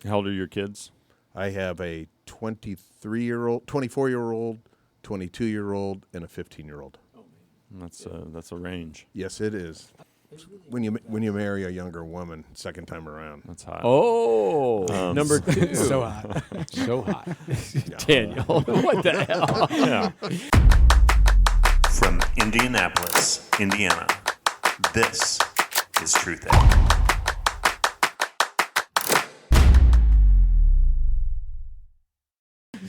How old are your kids? I have a 24-year-old, 22-year-old, and a 15-year-old. That's a range. Yes, it is. When you marry a younger woman, second time around. That's hot. Oh, number 2. So hot. So hot. Daniel, what the hell? Yeah. From Indianapolis, Indiana, this is Truth Egg.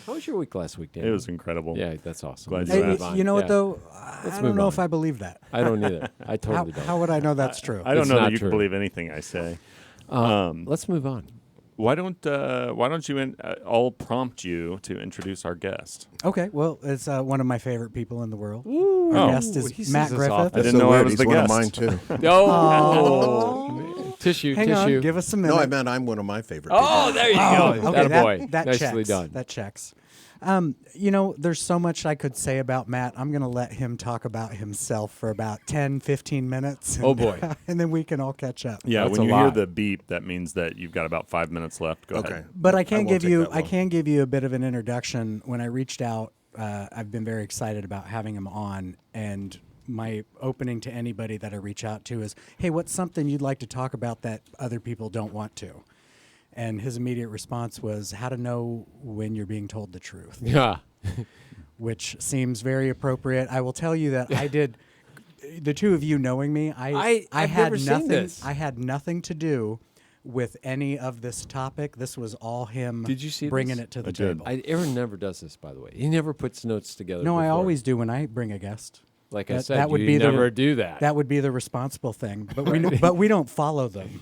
How was your week last week, It Daniel? was incredible. Yeah, that's awesome. Glad Let's you Hey, move asked. on. you know what, Yeah. though? Let's I move don't know on. if I believe that. I don't either. I totally don't. How would I know that's true? I don't It's know not that you true. can believe anything I say. Let's move on. Why don't you I'll prompt you to introduce our guest? Okay, well, it's one of my favorite people in the world. Oh. Our guest He is says Matt this Griffith. often. I didn't So know I weird. was He's the one guest. of mine, too. Oh, tissue, Hang tissue. on, give us a minute. No, I meant I'm one of my favorite Oh, people. there you Oh, go. okay, Attaboy. that Nicely checks. done. That checks. There's so much I could say about Matt. I'm going to let him talk about himself for about 10, 15 minutes. Oh, boy. And then we can all catch up. Yeah, That's when a you hear lot. the beep, that means that you've got about 5 minutes left. Go Okay. ahead. But I I can won't give take you that long. a bit of an introduction. When I reached out, I've been very excited about having him on, and my opening to anybody that I reach out to is, hey, what's something you'd like to talk about that other people don't want to? And his immediate response was how to know when you're being told the truth, Yeah. which seems very appropriate. I will tell you that I did. The two of you knowing me, I I've had never seen nothing. this. I had nothing to do with any of this topic. This was all him. Did you see bringing this? it to the I did. table? Aaron never does this, by the way. He never puts notes together. No, I before. always do when I bring a guest. Like I that- said, that would you be the- never do that. That would be the responsible thing, but we don't follow them.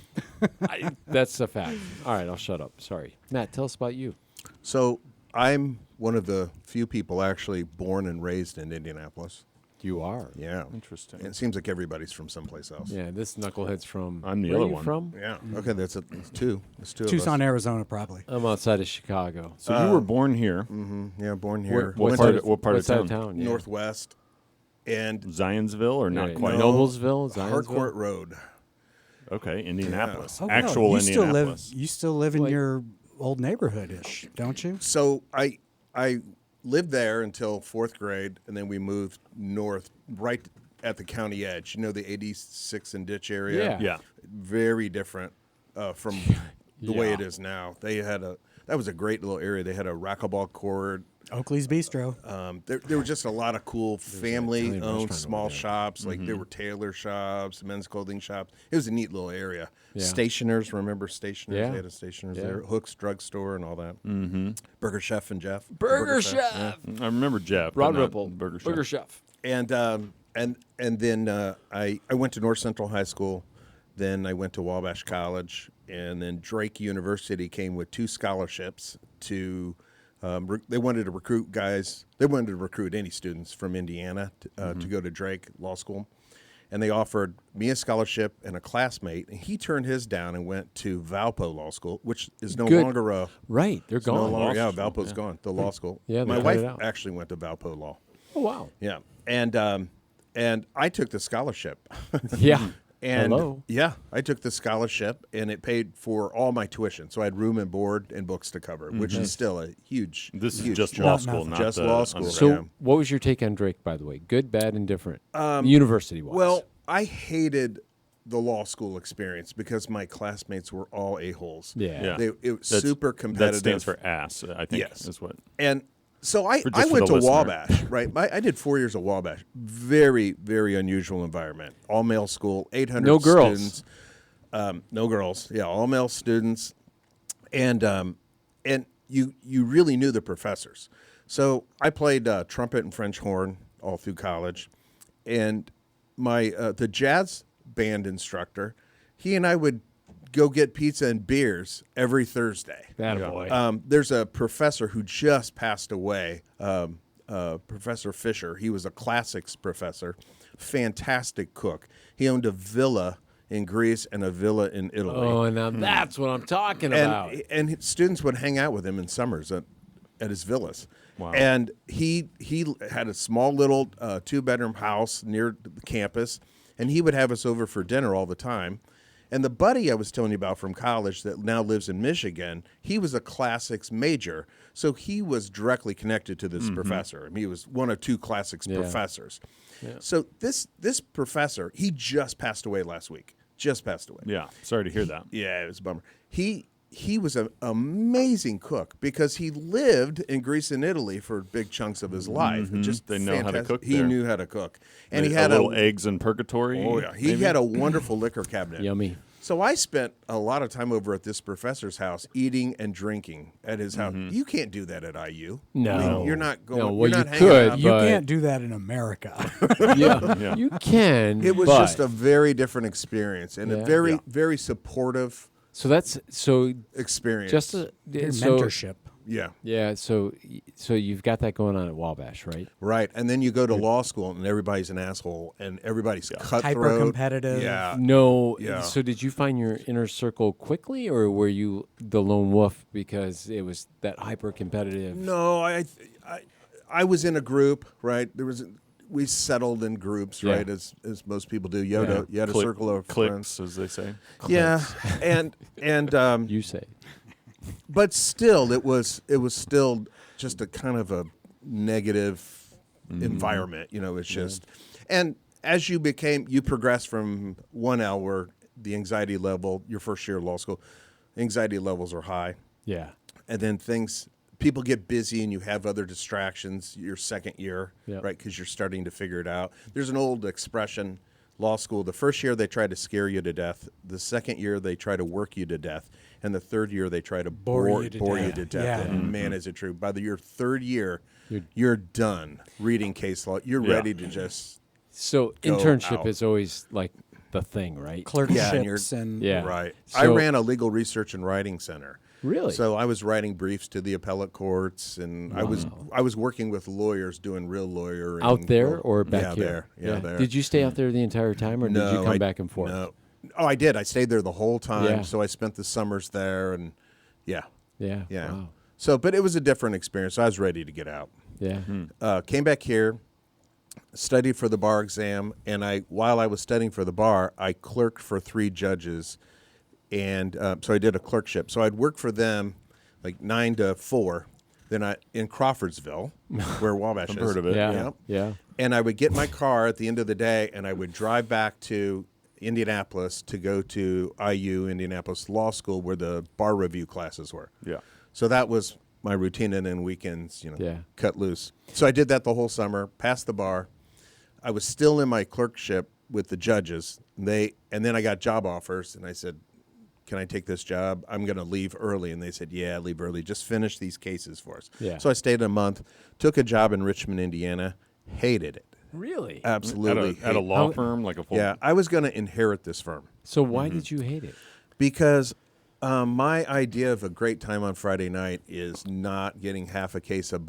That's a fact. All right, I'll shut up. Sorry. Matt, tell us about you. So I'm one of the few people actually born and raised in Indianapolis. You are. Yeah. Interesting. And it seems like everybody's from someplace else. Yeah, this knucklehead's from. I'm the where other are you one. from? Yeah. Okay, that's two. It's two Tucson, of us. Arizona, probably. I'm outside of Chicago. So you were born here. Yeah, born here. What Went part to of- what part what of side town? of town? Yeah. Northwest and Zionsville or not Yeah, quite? no. Noblesville, Zionsville? Harcourt Road. Okay, Indianapolis. Oh, wow. Actual you still live. Indianapolis. You still live in Like- your old neighborhood-ish, don't you? So I lived there until fourth grade, and then we moved north, right at the county edge. You know, the 86 and Ditch area. Yeah. Yeah. Very different from the way Yeah. it is now. That was a great little area. They had a racquetball court. Oakley's Bistro. There were just a lot of cool family-owned restaurant small over there. shops. Like Mm-hmm. there were tailor shops, men's clothing shops. It was a neat little area. Yeah. Stationers, remember Stationers? Yeah. They had a Stationers Yeah. there. Hooks Drugstore and all that. Mm-hmm. Burger Chef and Jeff. Burger Chef. I remember Jeff. Rod but not Ripple. Burger Chef. And then I went to North Central High School. Then I went to Wabash College, and then Drake University came with 2 scholarships to. They wanted to recruit guys. They wanted to recruit any students from Indiana to go to Drake Law School, and they offered me a scholarship and a classmate. And he turned his down and went to Valpo Law School, which is no Good. longer a. Right, they're No gone. longer, yeah, school, Valpo's gone. The law school. Yeah, they my cut wife it out. actually went to Valpo Law. Oh, wow. Yeah, and I took the scholarship. Yeah. And Hello. yeah, I took the scholarship, and it paid for all my tuition. So I had room and board and books to cover, which is still a huge. This is huge just jump. law Not school, nothing. not Just the law school. So, Yeah. what was your take on Drake, by the way? Good, bad, and different? University-wise. Well, I hated the law school experience because my classmates were all a-holes. Yeah. It was That's- super competitive. That stands for ass, I think. Yes. Is what. And so I just went for to the listener. Wabash, right? I did 4 years at Wabash. Very, very unusual environment. All male school, 800 No girls. students. No girls. Yeah, all male students. And you really knew the professors. So I played trumpet and French horn all through college. And my the jazz band instructor, he and I would go get pizza and beers every Thursday. Attaboy. There's a professor who just passed away, Professor Fisher. He was a classics professor, fantastic cook. He owned a villa in Greece and a villa in Italy. Oh, now that's what I'm talking about. And students would hang out with him in summers at his villas. Wow. And he had a small little 2-bedroom house near the campus, and he would have us over for dinner all the time. And the buddy I was telling you about from college that now lives in Michigan, he was a classics major. So he was directly connected to this professor. I mean, he was one of two classics professors. Yeah. So this professor, he just passed away last week. Just passed away. Yeah. Sorry to hear that. Yeah, it was a bummer. He was an amazing cook because he lived in Greece and Italy for big chunks of his life. Just They know how to cook He there. knew how to cook, and he A had little eggs in purgatory. Oh yeah, he maybe? had a wonderful liquor cabinet. Yummy. So I spent a lot of time over at this professor's house eating and drinking at his house. You can't do that at IU. No. I mean, you're not going. No, well, you're not you hanging could, out. You but- can't do that in America. Yeah, you can. It was but- just a very different experience and a Yeah. very Yeah. very supportive So that's so experience. just Your so mentorship. yeah. yeah. So you've got that going on at Wabash, right? Right, and then you go to law school, and everybody's an asshole, and everybody's cutthroat, Hyper-competitive. Yeah, No. Yeah. So did you find your inner circle quickly, or were you the lone wolf because it was that hyper competitive? no, I was in a group, right? We settled in groups, Yeah. right, as most people do. You had a circle of friends. cliques, as they say. Yeah, and You say. but still, it was still just a kind of a negative environment. You know, it's just, and as you progressed from 1L where the anxiety level, your first year of law school, anxiety levels are high, Yeah. and then people get busy and you have other distractions your second year, Yep. right, because you're starting to figure it out. There's an old expression, law school, the first year they try to scare you to death, the second year they try to work you to death, and the third year they try to bore you to death. Yeah. And man, is it true. By your third year, you're done reading case law. You're ready to just So Go internship out. is always like the thing, right? Clerkships and Yeah. right. So- I ran a legal research and writing center. Really? So I was writing briefs to the appellate courts, and I was working with lawyers doing real lawyering Out there or back yeah, here? There. Yeah, there. Did you stay out there the entire time, or did you come back and forth? No. Oh, I did. I stayed there the whole time. Yeah. So I spent the summers there, and yeah. Yeah. Yeah. Wow. So, but it was a different experience. I was ready to get out. Yeah. Came back here, studied for the bar exam, and while I was studying for the bar, I clerked for 3 judges, and so I did a clerkship. So I'd work for them like 9 to 4. Then in Crawfordsville, where Wabash is. I've heard of it. Yeah. Yep. Yeah. And I would get my car at the end of the day, and I would drive back to Indianapolis to go to IU, Indianapolis Law School, where the bar review classes were. Yeah. So that was my routine, and then weekends, Yeah. cut loose. So I did that the whole summer, passed the bar. I was still in my clerkship with the judges. And then I got job offers, and I said, can I take this job? I'm going to leave early. And they said, yeah, leave early. Just finish these cases for us. Yeah. So I stayed a month, took a job in Richmond, Indiana, hated it. Really? Absolutely. At a hate- law firm, like a full. Yeah, I was going to inherit this firm So why did you hate it? because my idea of a great time on Friday night is not getting half a case of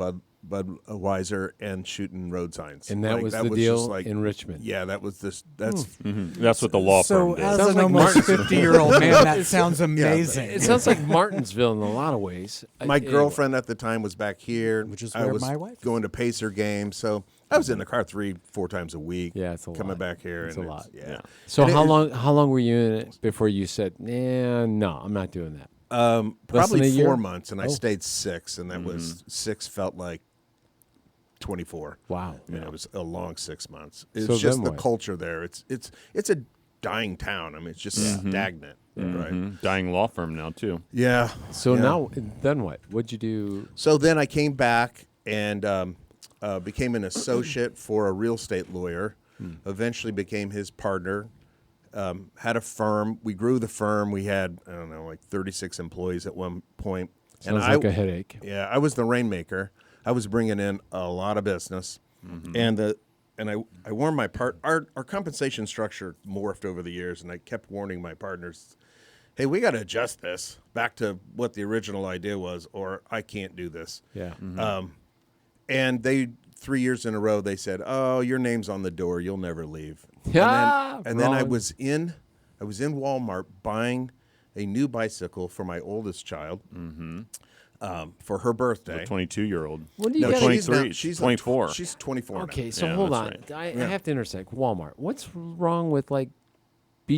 Budweiser and shooting road signs. And that Like, was the just deal like- in Richmond. Yeah, that was this. That's That's what the law So firm did. as Sounds an like almost Martin- 50-year-old man, that sounds amazing. It sounds like Martinsville in a lot of ways. my Anyway. girlfriend at the time was back here, Which is I where was my wife is. going to Pacer games, so I was in the car 3-4 times a week. Yeah, it's a coming lot. back here. It's and a lot. Yeah. So And how it- long were you in it before you said, no, I'm not doing that? Less than Probably a 4 year? months, and I Oh. stayed 6, and that was 6 felt like 24. Wow. I mean, it was a long 6 months. It's So just then the what? culture there. It's a dying town. I mean, it's just stagnant, right? Mhm. Dying law firm now too. Yeah. So yeah. now, then what? What'd you do? So then I came back and became an associate for a real estate lawyer. Eventually became his partner. Had a firm. We grew the firm. We had, I don't know, like 36 employees at one point. Sounds like a headache. Yeah, I was the rainmaker. I was bringing in a lot of business, and I warned my our compensation structure morphed over the years, and I kept warning my partners, hey, we got to adjust this back to what the original idea was, or I can't do this. Yeah. And they 3 years in a row they said, oh, your name's on the door, you'll never leave. Yeah, and then I wrong. was in Walmart buying a new bicycle for my oldest child. For her birthday. 22-year-old. What do you no, got? 23. She's 24. She's 24 now. Okay, so Yeah, hold that's on. right. I have to intersect. Walmart. What's wrong with like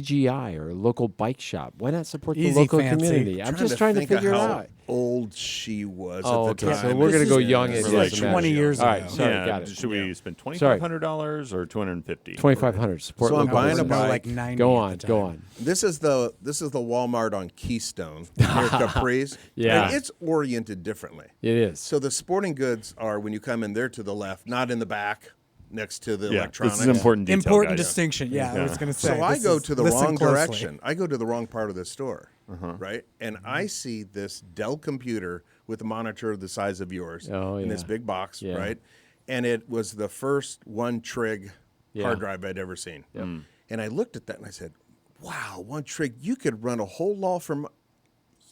BGI or a local bike shop? Why not support the Easy, local fancy. community? I'm just trying to think of figure it how out. old she was Oh, at the okay. time. So we're This gonna go is- young. This It is doesn't like matter. 20 years All right, ago. sorry, yeah. got it. Should we spend Sorry. $2,500 or $250? 2,500. Support So I'm local buying a business. More bike. like 90 Go at on, the go time. on. This is the Walmart on Keystone near Capri's. Yeah. And it's oriented differently. It is. So the sporting goods are when you come in, they're to the left, not in the back next to the Yeah, electronics. this is important detail, Important guys. distinction. Yeah, I was going to say. So I this go is- to the listen wrong closely. direction. I go to the wrong part of the store, right? And I see this Dell computer with a monitor the size of yours Oh, in yeah. this big box, Yeah. right? And it was the first one trig Yeah. hard drive I'd ever seen. And I looked at that and I said, "Wow, one trig! You could run a whole law firm.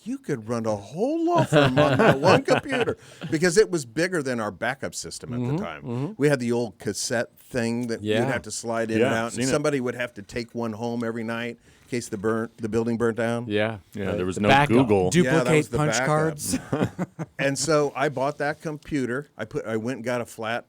You could run a whole law firm on that one computer because it was bigger than our backup system at the time. We had the old cassette thing that you'd Yeah. have to slide in Yeah, and out, seen and it. somebody would have to take one home every night in case the building burnt down. Yeah. Yeah, there was The no backup. Google. Yeah, that was Duplicate the punch backup. cards. And so I bought that computer. I went and got a flat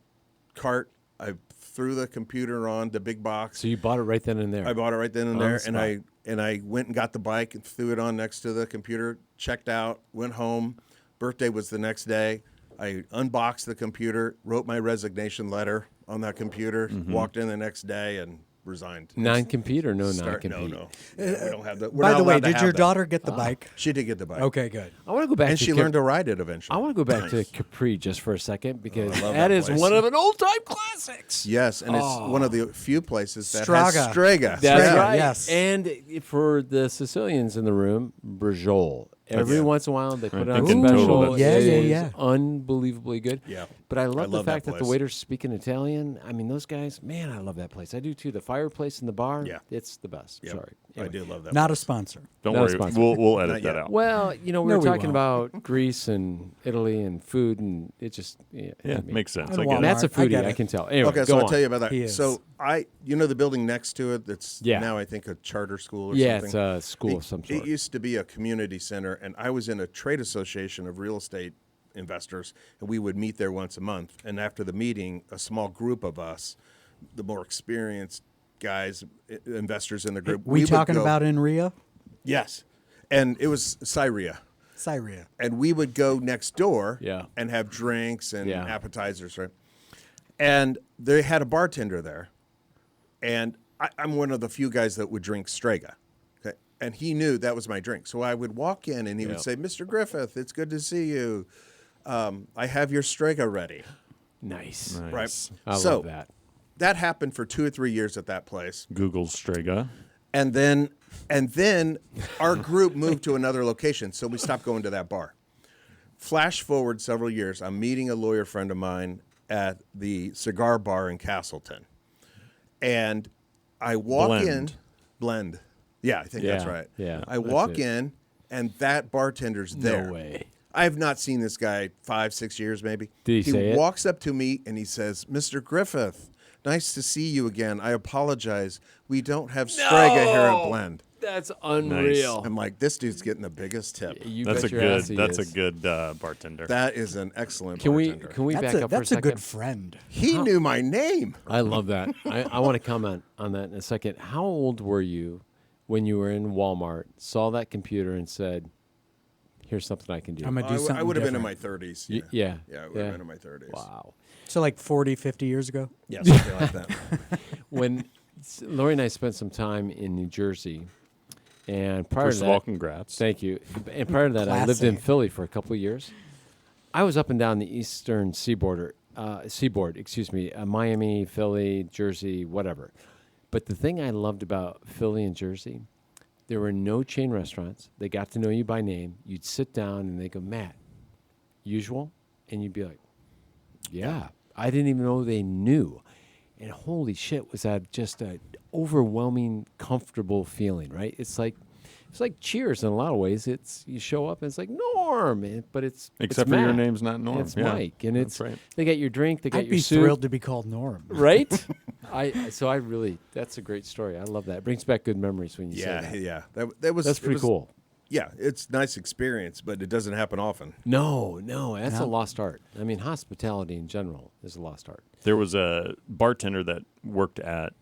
cart. I threw the computer on the big box. So you bought it right then and there. I bought it right then and On there, the and I went and got the bike and threw it on next to the computer. Checked out, went home. Birthday was the next day. I unboxed the computer, wrote my resignation letter on that computer, walked in the next day, and resigned. Non-compete or no Start- non-compete? No. Yeah, we don't have that. We're By not the way, allowed to did have your that. daughter get the bike? She did get the bike. Okay, good. I want to go back And to she learned to ride it eventually. I want to go back to Capri just for a second because love that that is place. one of an old-time classics. Yes, and it's one of the few places that Straga. has Strega. That's Yeah. right. yes. And for the Sicilians in the room, Brajol. Every once in a while, they put it on thinking special. total. Yeah, It yeah, is yeah. unbelievably good. Yeah. But I love the love that fact that the place. waiters speak in Italian. I mean, those guys, man, I love that place. I do too. The fireplace in the bar, Yeah. it's the best. Yep. Sorry. I Anyway. do love that. Not a sponsor. Don't Not a worry. sponsor. We'll edit Not that yet. out. Well, we No, were we talking won't. about Greece and Italy and food, and it just, yeah, I mean, makes sense. And I get it. Matt's a Walmart. I foodie, get I it. can tell. Anyway, Okay, go so I'll on. tell you about that. He is. So the building next to it that's Yeah. now I think a charter school or Yeah, something. it's a school of some sort. It used to be a community center, and I was in a trade association of real estate investors, and we would meet there once a month. And after the meeting, a small group of us, the more experienced guys, investors in the group, We would talking go- about in Rio? Yes, and it was Syria. Syria. And we would go next door Yeah. and have drinks and Yeah. appetizers, right? And they had a bartender there. And I'm one of the few guys that would drink Strega. Okay? And he knew that was my drink. So I would walk in and he Yeah. would say, "Mr. Griffith, it's good to see you. I have your Strega ready." Nice. Right? I so love that. that happened for 2 or 3 years at that place. Google Strega. And then our group moved to another location, so we stopped going to that bar. Flash forward several years, I'm meeting a lawyer friend of mine at the cigar bar in Castleton. And I walk in. Blend. Yeah, I think that's Yeah, right. yeah, I that's walk it. in, and that bartender's there. No way. I have not seen this guy 5-6 years, maybe. Did he say it? walks up to me and he says, "Mr. Griffith, nice to see you again. I apologize. We don't have Strega here at Blend." That's unreal. I'm like, this dude's getting the biggest tip. You That's a bet your ass good. he That's a is. good bartender. That is an excellent Can we bartender. back up for a That's a second? good friend. He knew my name. I love that. I want to comment on that in a second. How old were you when you were in Walmart, saw that computer, and said, "Here's something I can do"? I'm going to do something I would have been in my different. 30s. Yeah. Yeah, I would have been in my 30s. Wow. So like 40, 50 years ago? Yeah, something like that. When Lori and I spent some time in New Jersey, and prior First to of all, that, congrats. thank you. And prior to that, I lived in Classy. Philly for a couple of years. I was up and down the eastern seaboard, Miami, Philly, Jersey, whatever. But the thing I loved about Philly and Jersey, there were no chain restaurants. They got to know you by name. You'd sit down and they go, "Matt, usual?" And you'd be like, "Yeah." I didn't even know they knew. And holy shit, was that just an overwhelming, comfortable feeling, right? It's like Cheers in a lot of ways. It's you show up and it's like Norm, but it's Except it's for your Matt. name's not Norm. It's Yeah, Mike, and that's it's right. they got your drink, they got I'd your be soup, thrilled to be called Norm. right? I really that's a great story. I love that. It brings back good memories when you say Yeah, that. yeah. That was That's it pretty was- cool. Yeah, it's a nice experience, but it doesn't happen often. No, that's a No. lost art. I mean, hospitality in general is a lost art. There was a bartender that worked at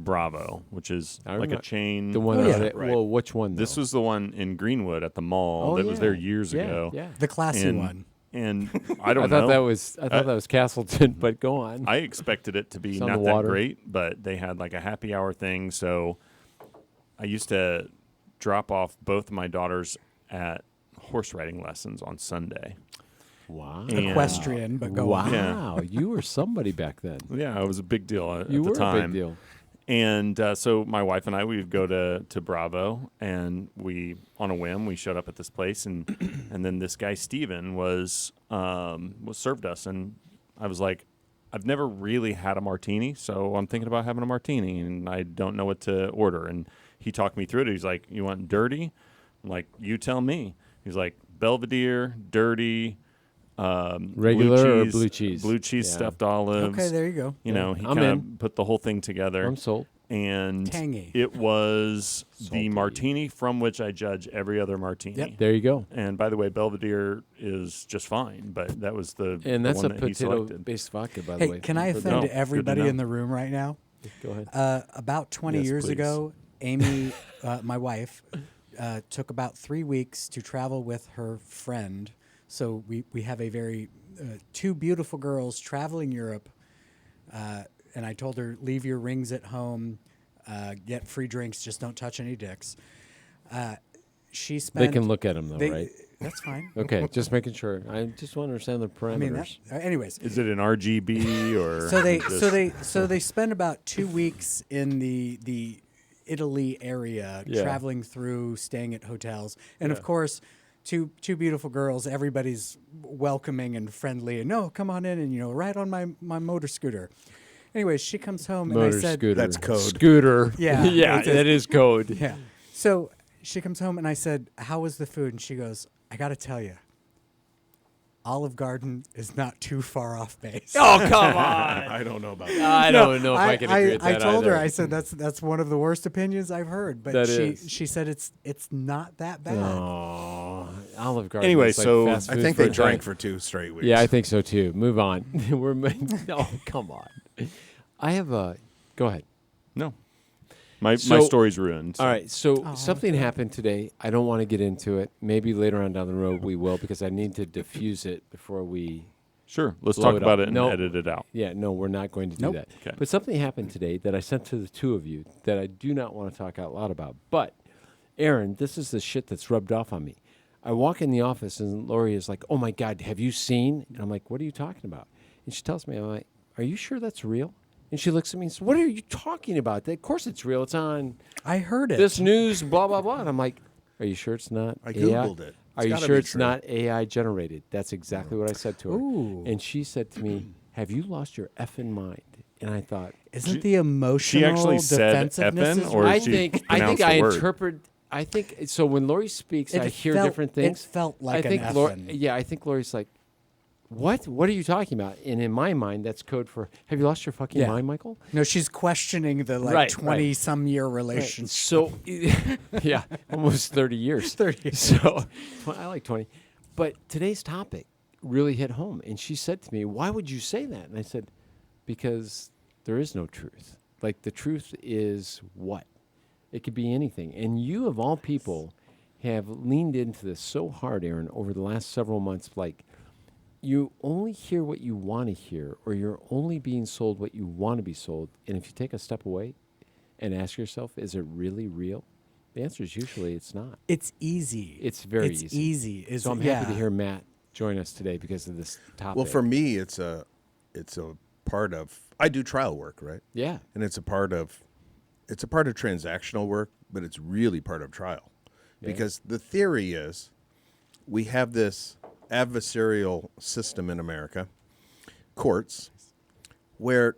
Bravo, which is I like a remember chain. The one. Oh, yeah. Right. Well, which one? This though? was the one in Greenwood at the mall that was there years yeah, ago. Yeah. The classy And, one. and I don't I thought know. that was. I thought that was Castleton, but go on. I expected it to be It's on not the that water. great, but they had like a happy hour thing. So I used to drop off both of my daughters at horse riding lessons on Sunday. Wow. And- Equestrian, but go Wow. on. Yeah. You were somebody back then. Yeah, it was a big deal at You the were time. a big deal. And so my wife and I, we would go to Bravo, and we, on a whim, we showed up at this place, and then this guy Steven was served us, and I was like, I've never really had a martini, so I'm thinking about having a martini, and I don't know what to order. And he talked me through it. He's like, "You want dirty?" I'm like, "You tell me." He's like, "Belvedere, dirty." Regular or blue cheese? Blue cheese Yeah. stuffed olives. Okay, there you go. You know, he I'm kind in. of put the whole thing together. I'm sold. And Tangy. it was Salty. the martini from which I judge every other martini. Yep. There you go. And by the way, Belvedere is just fine, but that was the And that's one a that he selected. potato-based vodka, by the way. Hey, can I No, offend good to everybody know. in the room right now? Go ahead. About 20 Yes, years please. ago, Amy, my wife, took about 3 weeks to travel with her friend. So we have a very two beautiful girls traveling Europe, and I told her, leave your rings at home, get free drinks, just don't touch any dicks. She spent. They can look at them, though, right? That's fine. Okay, just making sure. I just want to understand the parameters. I mean, anyways. Is it an RGB or So they spend about 2 weeks in the Italy area, Yeah. traveling through, staying at hotels, and of course, two beautiful girls. Everybody's welcoming and friendly, and no, come on in and ride on my motor scooter. Anyways, she comes home and I Motor said, scooter. That's code. Scooter. Yeah. yeah, It's a- that is code. yeah. So she comes home and I said, how was the food? And she goes, I got to tell you, Olive Garden is not too far off base. Oh, come on. I don't know about that. I don't know if I can agree with I that told her, either. I said that's one of the worst opinions I've heard. But That she is. she said it's not that bad. Oh, Olive Garden. Anyway, is like so fast I food think for they a drank giant. for 2 straight weeks. Yeah, I think so too. Move on. No, come on. I have a. Go ahead. No. My So- story's ruined. so- All right. So Oh, something happened today. I don't want to get into it. Maybe later on down the road we will because I need to diffuse it before we. Sure. Let's Blow talk it about up. it and No. edit it out. Yeah, no, we're not going to do Nope. that. Okay. But something happened today that I sent to the two of you that I do not want to talk out loud about. But, Aaron, this is the shit that's rubbed off on me. I walk in the office and Lori is like, "Oh my God, have you seen?" And I'm like, "What are you talking about?" And she tells me, I'm like, "Are you sure that's real?" And she looks at me and says, "What are you talking about? Of course it's real. It's on I heard it. this news, blah, blah, blah." And I'm like, "Are you sure it's not I AI? Googled it. Are It's you gotta sure be it's true. not AI generated?" That's exactly what I said to her. Ooh. And she said to me, "Have you lost your effing mind?" And I thought, Isn't the emotional She actually said defensiveness effing, is or right? I she think pronounced I the word? interpret. I think so. When Lori speaks, It I hear felt- different things. it felt like I an think Lori, effing. yeah, I think Lori's like, "What? What are you talking about?" And in my mind, that's code for "Have you lost your fucking Yeah. mind, Michael?" No, she's questioning the Right, right. 20-some year relationship. So, yeah, almost 30 years. 30 years. So, I like 20. But today's topic really hit home. And she said to me, "Why would you say that?" And I said, "Because there is no truth. Like, the truth is what? It could be anything." And you, of all people, have leaned into this so hard, Aaron, over the last several months. Like, you only hear what you want to hear, or you're only being sold what you want to be sold. And if you take a step away and ask yourself, is it really real? The answer is usually it's not. It's easy. It's very it's easy. easy. Is So I'm happy to hear Matt join us today because of this topic. Well, for me, it's a part of. I do trial work, right? yeah, And it's a part of transactional work, but it's really part of trial, because the theory is we have this adversarial system in America, courts, where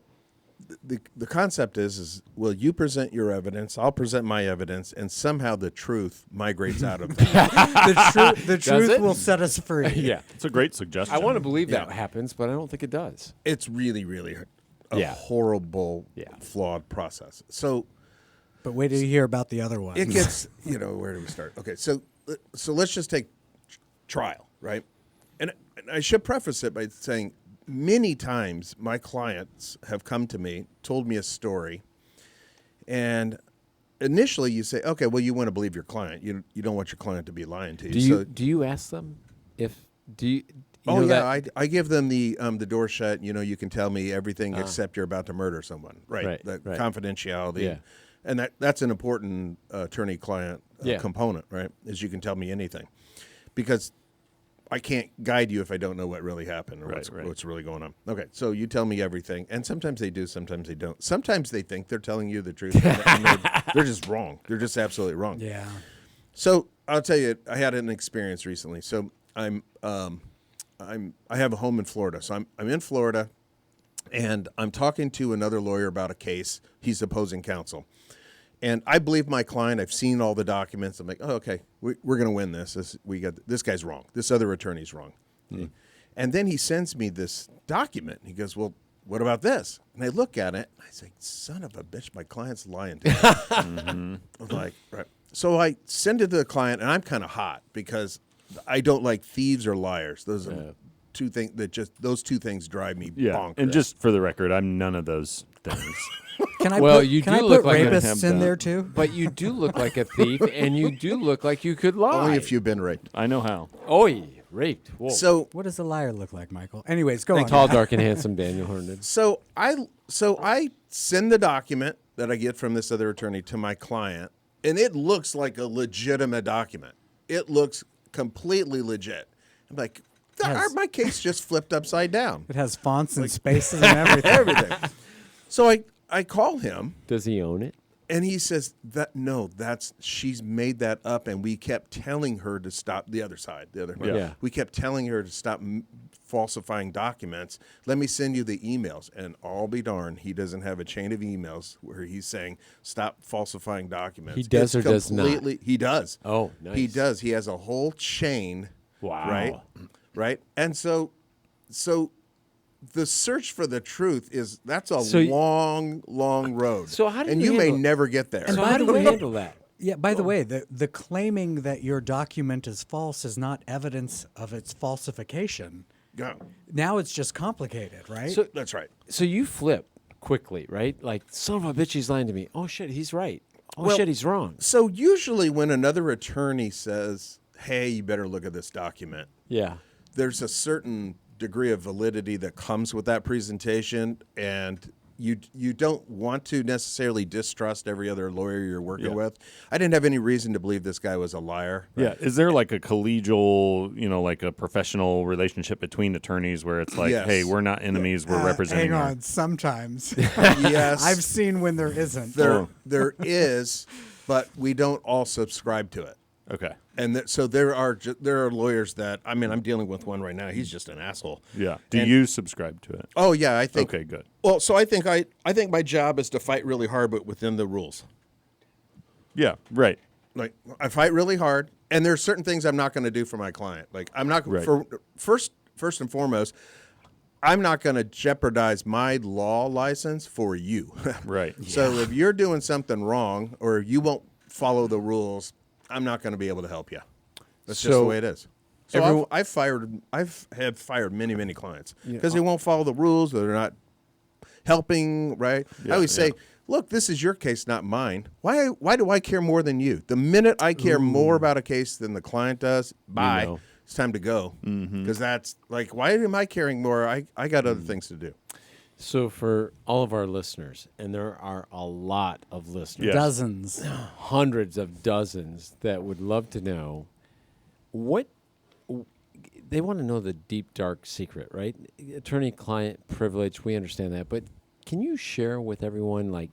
the concept is well, you present your evidence, I'll present my evidence, and somehow the truth migrates out of that. the truth it? will set us free. yeah. It's a great suggestion. I want to believe that Yeah. happens, but I don't think it does. It's really, really a Yeah. horrible, Yeah. flawed process. So But wait till you hear about the other one. it gets, where do we start? Okay, so let's just take trial, right? And I should preface it by saying many times my clients have come to me, told me a story, And initially you say, okay, well, you want to believe your client. You don't want your client to be lying to you. Do you ask them if do you? You Oh know yeah, that- I give them the door shut. You can tell me everything except you're about to murder someone. Right. The right. confidentiality. Yeah. And that's an important attorney-client Yeah. component, right? Is you can tell me anything, because I can't guide you if I don't know what really happened or what's really going on. Okay, so you tell me everything, and sometimes they do, sometimes they don't. Sometimes they think they're telling you the truth, and they're just wrong. They're just absolutely wrong. Yeah. So I'll tell you, I had an experience recently. So I have a home in Florida. So I'm in Florida, and I'm talking to another lawyer about a case. He's opposing counsel, and I believe my client. I've seen all the documents. I'm like, oh, okay, we're going to win this. This guy's wrong. This other attorney's wrong. And then he sends me this document. He goes, well, what about this? And I look at it, and I say, son of a bitch, my client's lying to me. I'm like, right. So I send it to the client, and I'm kind of hot because I don't like thieves or liars. Those are two things those two things drive me bonkers. And just for the record, I'm none of those things. Can I Well, put, you can do I look put like a rapists in hemp there dog. too? But you do look like a thief, and you do look like you could lie. Only if you've been raped. I know how. Oi, raped. Whoa. So What does a liar look like, Michael? Anyways, go on. Tall, dark, and handsome Daniel Herndon. So I send the document that I get from this other attorney to my client, and it looks like a legitimate document. It looks completely legit. I'm like, Yes. my case just flipped upside down. It has fonts and spaces and everything. Everything. So I call him, Does he own it? and he says she's made that up, and we kept telling her to stop. The other side. Yeah. We kept telling her to stop falsifying documents. Let me send you the emails, and I'll be darned, he doesn't have a chain of emails where he's saying stop falsifying documents. He does It's or does not? completely- He does. Oh, nice. He does. He has a whole chain. Wow. Right. And so the search for the truth that's a So long road. So how do and you you may handle it? never get there. And So by how the do you way- handle that? Yeah, by the way, the claiming that your document is false is not evidence of its falsification. Yeah, Now it's just complicated, right? So, that's right. so you flip quickly, right? Like, son of a bitch, he's lying to me. Oh, shit, he's right. Oh, Well, shit, he's wrong. So usually when another attorney says, hey, you better look at this document, Yeah. there's a certain degree of validity that comes with that presentation, and you don't want to necessarily distrust every other lawyer you're working with. I didn't have any reason to believe this guy was a liar. Yeah. Is there like a collegial, like a professional relationship between attorneys where it's like, Yes. hey, we're not enemies, we're representing Hang our- on, sometimes. Yes, I've seen when there isn't. there is, but we don't all subscribe to it. Okay. And so there are lawyers that I'm dealing with one right now. He's just an asshole. Yeah. Do And- you subscribe to it? Oh yeah, I think. Okay, good. Well, so I think my job is to fight really hard, but within the rules. Yeah, right. Like I fight really hard, and there's certain things I'm not going to do for my client. Like I'm not Right. for first and foremost, I'm not going to jeopardize my law license for you. Right. So if you're doing something wrong or you won't follow the rules, I'm not going to be able to help you. That's just So the way it is. So everyone- I've fired many clients because they won't follow the rules. They're not helping. Right. I always say, look, this is your case, not mine. Why do I care more than you? The minute I care more about a case than the client does, bye. know. It's time to go. Because that's like, why am I caring more? I got other things to do. So for all of our listeners, and there are a lot of listeners, Yes. Dozens. hundreds of dozens that would love to know what they want to know, the deep dark secret, right? Attorney-client privilege, we understand that, but can you share with everyone, like,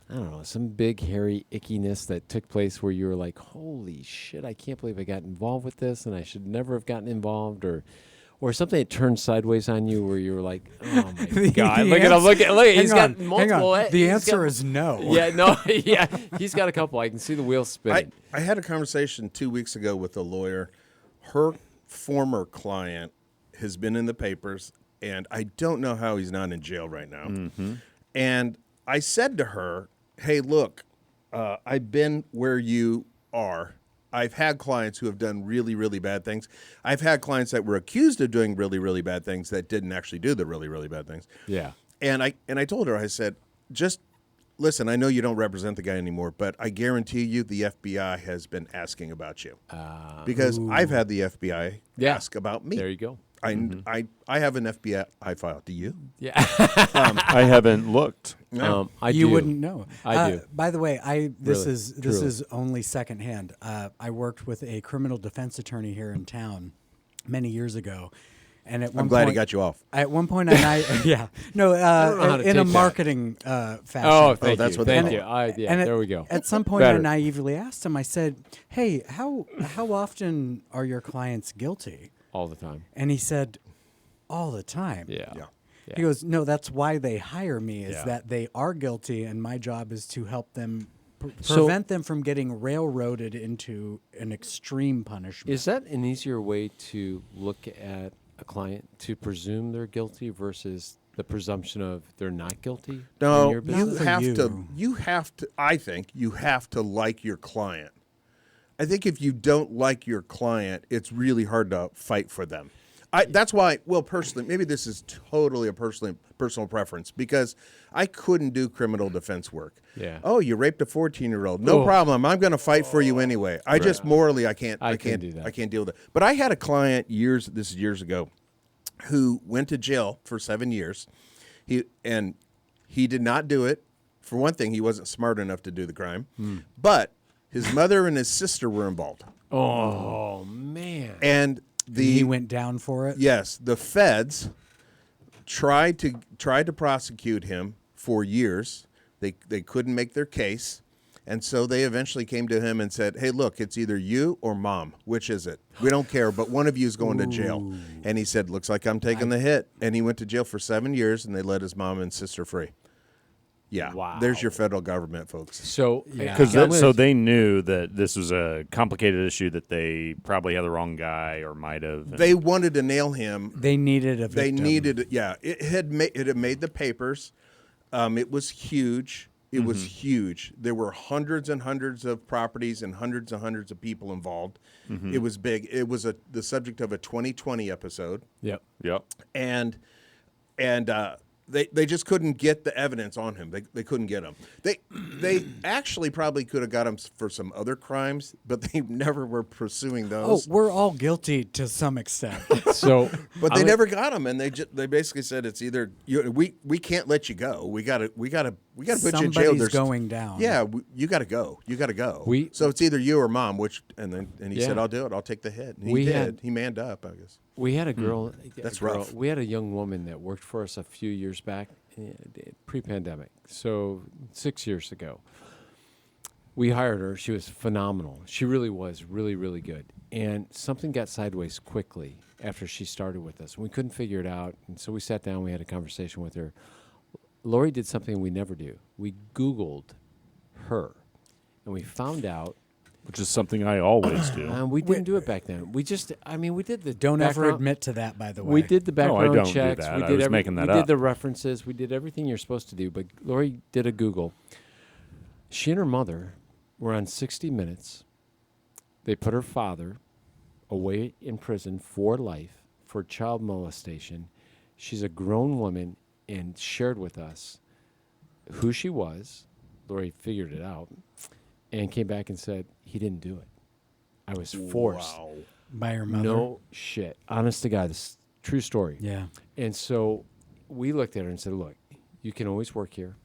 I don't know, some big hairy ickiness that took place where you were like, holy shit, I can't believe I got involved with this and I should never have gotten involved, or something that turned sideways on you where you were like, oh my God, look at him, look, he's got multiple. The answer is no. Yeah, no, yeah, he's got a couple. I can see the wheels spinning. I had a conversation 2 weeks ago with a lawyer. Her former client has been in the papers, and I don't know how he's not in jail right now. And I said to her, hey, look, I've been where you are. I've had clients who have done really, really bad things. I've had clients that were accused of doing really, really bad things that didn't actually do the really, really bad things. Yeah. And I told her, I said, just listen, I know you don't represent the guy anymore, but I guarantee you the FBI has been asking about you. Because I've had the FBI ask about me. There you go. I have an FBI file. Do you? Yeah. I haven't looked. You wouldn't know. I do. By the way, this Really, is truly. only secondhand. I worked with a criminal defense attorney here in town many years ago, and at one I'm glad point, he got you off. At one point, yeah, no, don't know how to in a take that. marketing fashion. Oh, thank that's you. what they Thank call you. it. Yeah, there we go. At some point, Better. I naively asked him. I said, "Hey, how often are your clients guilty?" All the time. And he said, "All the time." Yeah. Yeah. He goes, "No, that's why they hire me, is Yeah. that they are guilty, and my job is to help them So- prevent them from getting railroaded into an extreme punishment." Is that an easier way to look at a client, to presume they're guilty versus the presumption of they're not guilty? in No, your Not business? for you have to, I think you have to like your client. I think if you don't like your client, it's really hard to fight for them. That's why, well, personally, maybe this is totally a personal preference, because I couldn't do criminal defense work. Yeah. Oh, you raped a 14-year-old. No Oh. problem. I'm going to fight for you anyway. I just morally, I can't do that. I can't deal with it. But I had a client years ago, who went to jail for 7 years. He did not do it. For one thing, he wasn't smart enough to do the crime. But his mother and his sister were involved. Oh, man. And He went down for it. yes, the feds tried to prosecute him for years. They couldn't make their case. And so they eventually came to him and said, "Hey, look, it's either you or mom. Which is it? We don't care, but one of you is going to jail." And he said, "Looks like I'm taking the hit." And he went to jail for 7 years, and they let his mom and sister free. Yeah, Wow. there's your federal government, folks. So, Because I'm gonna- so they knew that this was a complicated issue, that they probably had the wrong guy or might have. and- They wanted to nail him. They needed a They victim. needed, yeah. It had made the papers. It was huge. It was huge. There were hundreds and hundreds of properties and hundreds of people involved. It was big. It was the subject of a 2020 episode, Yep. Yep. and they just couldn't get the evidence on him. They couldn't get him. They actually probably could have got him for some other crimes, but they never were pursuing Oh, those. we're all guilty to some extent. So, But they never got him, and they basically said it's either we can't let you go. We gotta put you in jail. Somebody's going down. Yeah, you gotta go. You gotta go. So it's either you or mom. And he said, Yeah. "I'll do it. I'll take the hit." And he We did. had- he manned up, I guess. we had a girl. That's rough. We had a young woman that worked for us a few years back, pre-pandemic. So 6 years ago, we hired her. She was phenomenal. She really was really, really good. And something got sideways quickly after she started with us. We couldn't figure it out. And so we sat down. We had a conversation with her. Lori did something we never do. We Googled her, and we found out. Which is something I always do. We didn't do it back then. We just, we did the Don't ever background- admit to that, by the way. We did the No, I background don't do checks. that. We I did was making that we did up. the references. We did everything you're supposed to do. But Lori did a Google. She and her mother were on 60 Minutes. They put her father away in prison for life for child molestation. She's a grown woman and shared with us who she was. Lori figured it out and came back and said, he didn't do it. I was forced. Wow. By her mother. No shit. Honest to God, this is a true story. Yeah. And so we looked at her and said, look, you can always work here,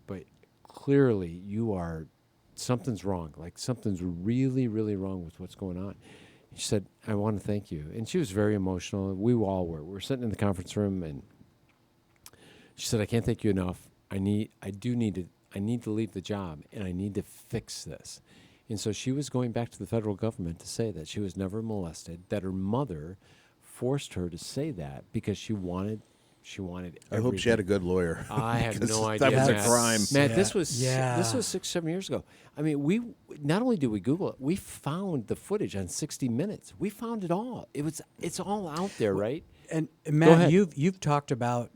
but clearly something's wrong. Like something's really, really wrong with what's going on. And she said, I want to thank you. And she was very emotional. We all were. We were sitting in the conference room, and she said, I can't thank you enough. I need to leave the job, and I need to fix this. And so she was going back to the federal government to say that she was never molested, that her mother forced her to say that because she wanted I hope she had a good lawyer. I have Because no idea. that was a Matt. crime. Matt, Yeah. this was Yeah. 6-7 years ago. I mean, we not only did we Google it, we found the footage on 60 Minutes. We found it all. It's all out there, right? And ahead. Matt, you've talked about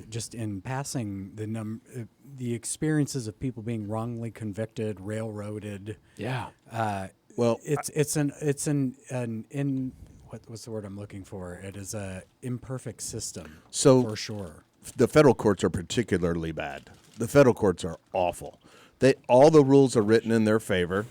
just in passing the experiences of people being wrongly convicted, railroaded. Yeah. Well, It's what's the word I'm looking for? It is a imperfect system. So- for sure. the federal courts are particularly bad. The federal courts are awful. All the rules are written in their favor.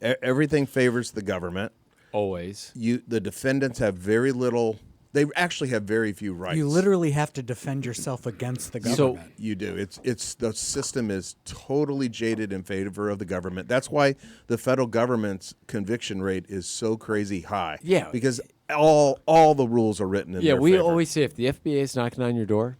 Everything favors the government. Always. The defendants have very little. They actually have very few rights. You literally have to defend yourself against the government. You do. It's the system is totally jaded in favor of the government. That's why the federal government's conviction rate is so crazy high. Yeah. Because all the rules are written in their Yeah, we favor. always say if the FBI is knocking on your door,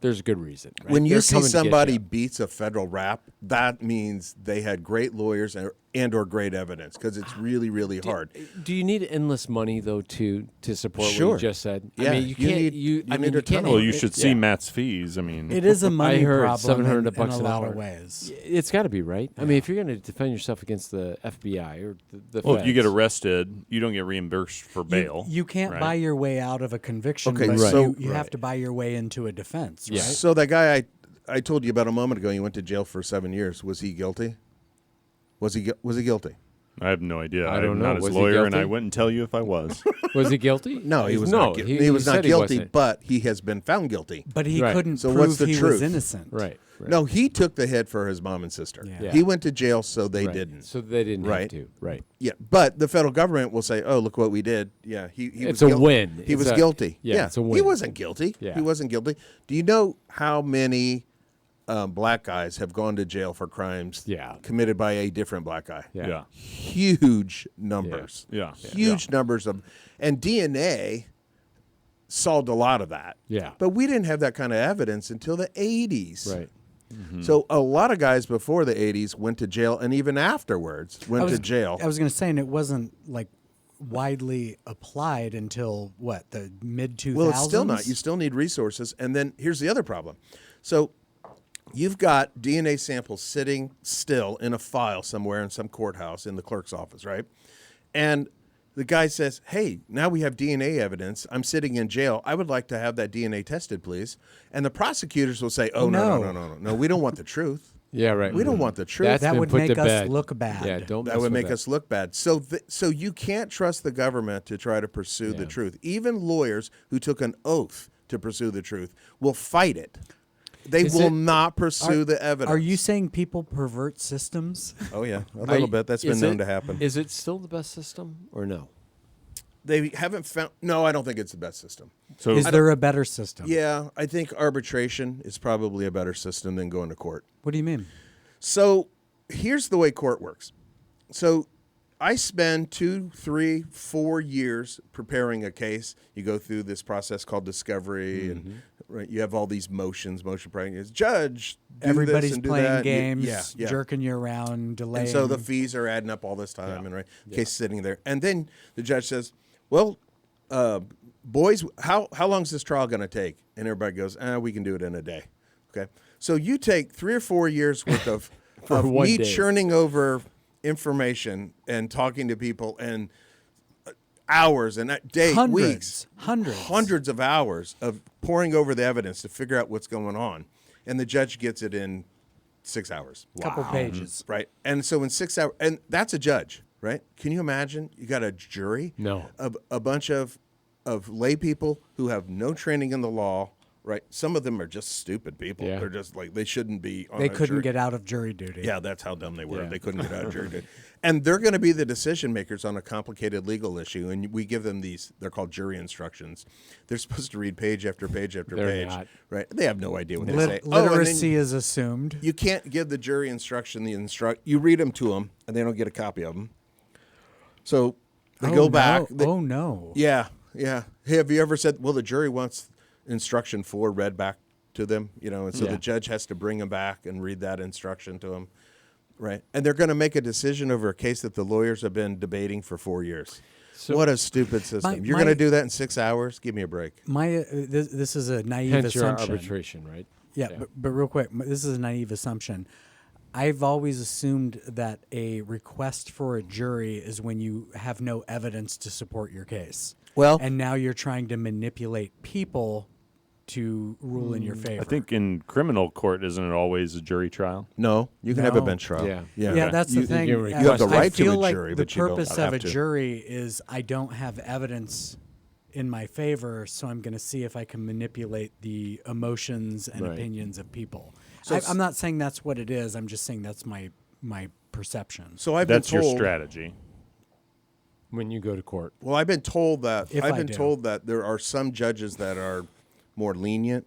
there's a good reason. Right? When you They're see coming to get somebody you. beats a federal rap, that means they had great lawyers and or great evidence, because it's really, really hard. Do you need endless money though to support what Sure. you just said? Yeah, I mean, you can't. you I mean, need a you can't. ton of Well, you should see yeah. Matt's fees. I mean, It is a money heard problem in, $700 in bucks a an lot hour. of ways. It's got to be right. I mean, if you're going to defend yourself against the FBI or the well, if you get feds, arrested, you don't get reimbursed for bail. You can't right? buy your way out of a conviction, Okay, but so- you have to buy your way into a defense, Yeah. right? So that guy I told you about a moment ago, he went to jail for 7 years. Was he guilty? Was he guilty? I have no idea. I don't I'm know. not his Was he lawyer, and guilty? I wouldn't tell you if I was. was he guilty? No, he was no, not guilty. He was not said he guilty, wasn't. but he has been found guilty. But he Right. couldn't So prove what's the he truth? was innocent. Right. No, he took the hit for his mom and sister. Yeah. He went to jail, so they Right. didn't. So they didn't Right. have to. Right. Yeah, but the federal government will say, "Oh, look what we did." Yeah, he It's was a win. He It's was a- guilty. yeah, it's a He win. wasn't guilty. Yeah. He wasn't guilty. Do you know how many black guys have gone to jail for crimes Yeah. committed by a different black guy? Yeah. Yeah. Huge numbers. Yeah. Huge numbers of, and DNA solved a lot of that. Yeah. But we didn't have that kind of evidence until the 80s. Right. So a lot of guys before the 80s went to jail, and even afterwards went to jail. I was going to say, and it wasn't like widely applied until what, the mid 2000s? Well, it's still not. You still need resources. And then here's the other problem. So you've got DNA samples sitting still in a file somewhere in some courthouse in the clerk's office, right? And the guy says, "Hey, now we have DNA evidence. I'm sitting in jail. I would like to have that DNA tested, please." And the prosecutors will say, "Oh, no. We don't want the truth. Yeah. Right. We don't want the truth." That's That been would put make to us bed. look bad. Yeah. Don't. That mess would with make us look bad. So you can't trust the government to try to pursue the Yeah. truth. Even lawyers who took an oath to pursue the truth will fight it. They Is will it- not pursue the evidence. Are you saying people pervert systems? Oh, yeah, a little bit. That's been Is known it- to happen. Is it still the best system or no? They haven't found. No, I don't think it's the best system. So Is there a better system? Yeah, I think arbitration is probably a better system than going to court. What do you mean? So here's the way court works. So I spend 2, 3, 4 years preparing a case. You go through this process called discovery, and right, you have all these motion practices. Judge, do Everybody's this and do playing that. games, Yeah. jerking you around, delaying. And so the fees are adding up all this time, and right, case sitting there, and then the judge says, "Well, boys, how long is this trial going to take?" And everybody goes, "We can do it in a day." Okay, so you take 3 or 4 years worth of one me day. churning over information and talking to people and hours and days, weeks, hundreds of hours of poring over the evidence to figure out what's going on, and the judge gets it in 6 hours. couple pages. Right. And so in 6 hours, and that's a judge, right? Can you imagine? You got a jury, No. a bunch of lay people who have no training in the law, right? Some of them are just stupid people. Yeah. They're just like, they shouldn't be on They a couldn't jury. get out of jury duty. Yeah, that's how dumb they were. Yeah. They couldn't get out of jury duty. And they're going to be the decision makers on a complicated legal issue. And we give them these, they're called jury instructions. They're supposed to read page after page after They're page. not. Right? They have no idea what they say. Literacy is assumed. You can't give the jury instruction you read them to them, and they don't get a copy of them. So they go back. Oh no. Yeah. Hey, have you ever said, well, the jury wants instruction 4 read back to them, and so Yeah. the judge has to bring them back and read that instruction to them, right? And they're going to make a decision over a case that the lawyers have been debating for 4 years. So- What a stupid system. You're my- going to do that in 6 hours? Give me a break. This is a naive Hence your assumption. arbitration, right? Yeah, but real quick, this is a naive assumption. I've always assumed that a request for a jury is when you have no evidence to support your case. Well- and now you're trying to manipulate people to rule in your favor. I think in criminal court, isn't it always a jury trial? No, you can have a No. bench trial. Yeah. Yeah, that's the thing. you have the I right to feel a like jury, the but you don't purpose have of a to. jury is I don't have evidence in my favor, so I'm going to see if I can manipulate the emotions and Right. opinions of people. So I'm not saying that's what it is. I'm just saying that's my perception. So I've That's been told, your strategy. When you go to court. Well, I've been told that If I do. told that there are some judges that are more lenient,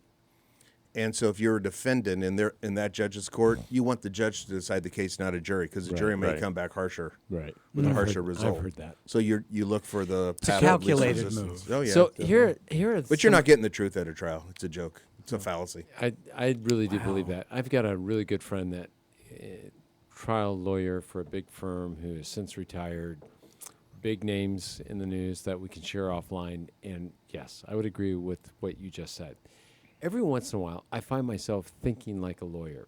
and so if you're a defendant in that judge's court, you want the judge to decide the case, not a jury, because the jury may right. come back harsher Right. with a harsher result. I've heard that. So you look for the It's a path of least calculated resistance. move. Oh yeah. So definitely. here are But you're not getting the truth at a trial. It's a joke. It's a fallacy. I really do believe that. I've got a really good friend that trial lawyer for a big firm who has since retired. Big names in the news that we can share offline. And yes, I would agree with what you just said. Every once in a while, I find myself thinking like a lawyer.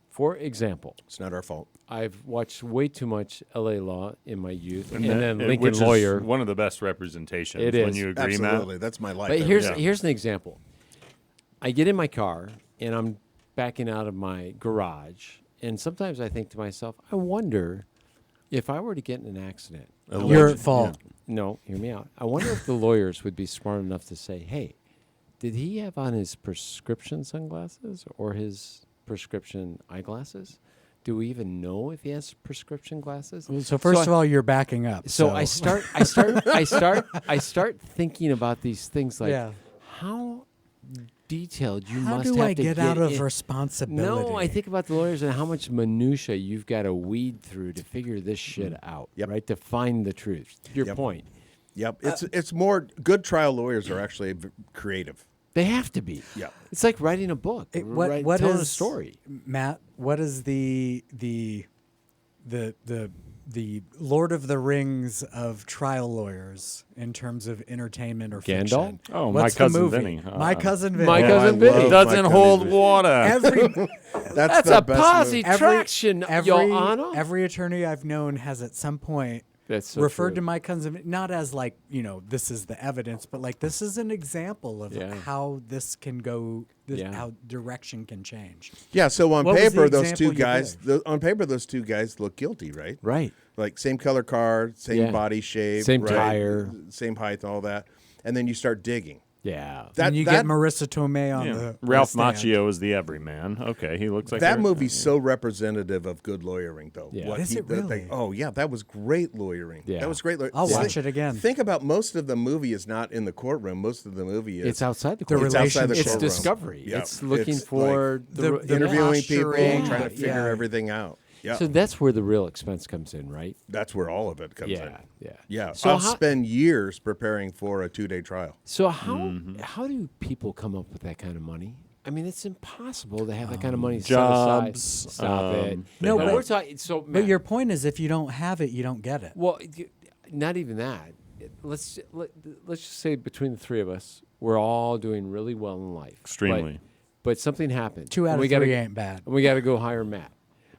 For example, It's not our fault. I've watched way too much LA Law in my youth, and that- then and Lincoln which Lawyer. is one of the best representations. It When is. you agree, Absolutely. Matt. That's my life. But every here's day. here's an example. I get in my car and I'm backing out of my garage, and sometimes I think to myself, I wonder if I were to get in an accident. You're at fault. No, hear me out. I wonder if the lawyers would be smart enough to say, "Hey, did he have on his prescription sunglasses or his prescription eyeglasses? Do we even know if he has prescription glasses?" So first I- of all, you're backing up. so I start thinking about these things like Yeah. how detailed you How must do have I to get out of in- responsibility? No, I think about the lawyers and how much minutia you've got to weed through to figure this shit out, Yep. right? To find the truth. Your Yep. point. Yep. It's more good trial lawyers are actually creative. They have to be. Yeah. It's like writing a book, telling a story. Matt? What is the Lord of the Rings of trial lawyers in terms of entertainment or Gandalf? fiction? Oh, What's My the Cousin movie? Vinny. My cousin Vinny. My Oh, Cousin I Vinny. love It doesn't My hold Cousin Vinny. water. Every That's a the best movie. traction, Your Honor. every attorney I've known has at some point That's so referred true. to my cousin, not as like, this is the evidence, but like this is an example of Yeah. how this can go, Yeah. how direction can change. Yeah. So on What was the paper, those example two you guys. gave? On paper, those two guys look guilty, right? Right. Like same color car, same Yeah. body shape, Same right? tire. same height, all that. And then you start digging. Yeah. And you get Marissa Tomei on Yeah. the Ralph stand. Macchio is the everyman. Okay, he looks like That they're- movie's so representative of good lawyering, though. Yeah. Is it really? That was great lawyering. Yeah. That was great lawyering. I'll watch it again. Think about most of the movie is not in the courtroom. Most of the movie is It's outside the The court. it's outside the relationship. It's courtroom. discovery. Yeah. It's looking It's for the interviewing people, posturing. trying to figure Yeah. everything out. Yeah, So that's where the real expense comes in, right? that's where all of it comes in. Yeah. Yeah, So I'll how, spend years preparing for a 2-day trial. so how do people come up with that kind of money? I mean, it's impossible to have that kind of money jobs, set aside. Stop it. No, but but- we're talking. So, But Matt, your point is, if you don't have it, you don't get it. well, not even that. Let's just say between the three of us, we're all doing really well in life. Extremely. But something happened. 2 out and of we gotta, 3 ain't bad. And we got to go hire Matt.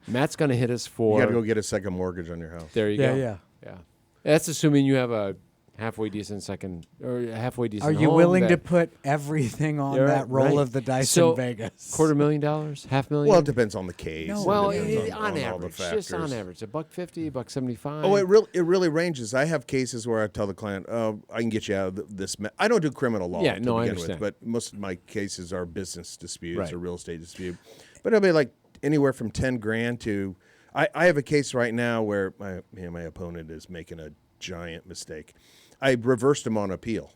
Matt's going to hit us for. You got to go get a second mortgage on your house. There you Yeah, go. Yeah. That's assuming you have a halfway decent second or halfway decent. Are you home willing to that- put everything on You're that roll right. of the dice So, in Vegas? $250,000, $500,000. Well, it depends on the case. No. It Well, depends on all the average, just on factors. average, $150, $175. Oh, it really ranges. I have cases where I tell the client, "Oh, I can get you out of this." I don't do criminal law. Yeah, to no, I begin understand. with, but most of my cases are business disputes Right. or real estate dispute. But it'll be like anywhere from $10,000 to. I have a case right now where my opponent is making a giant mistake. I reversed him on appeal,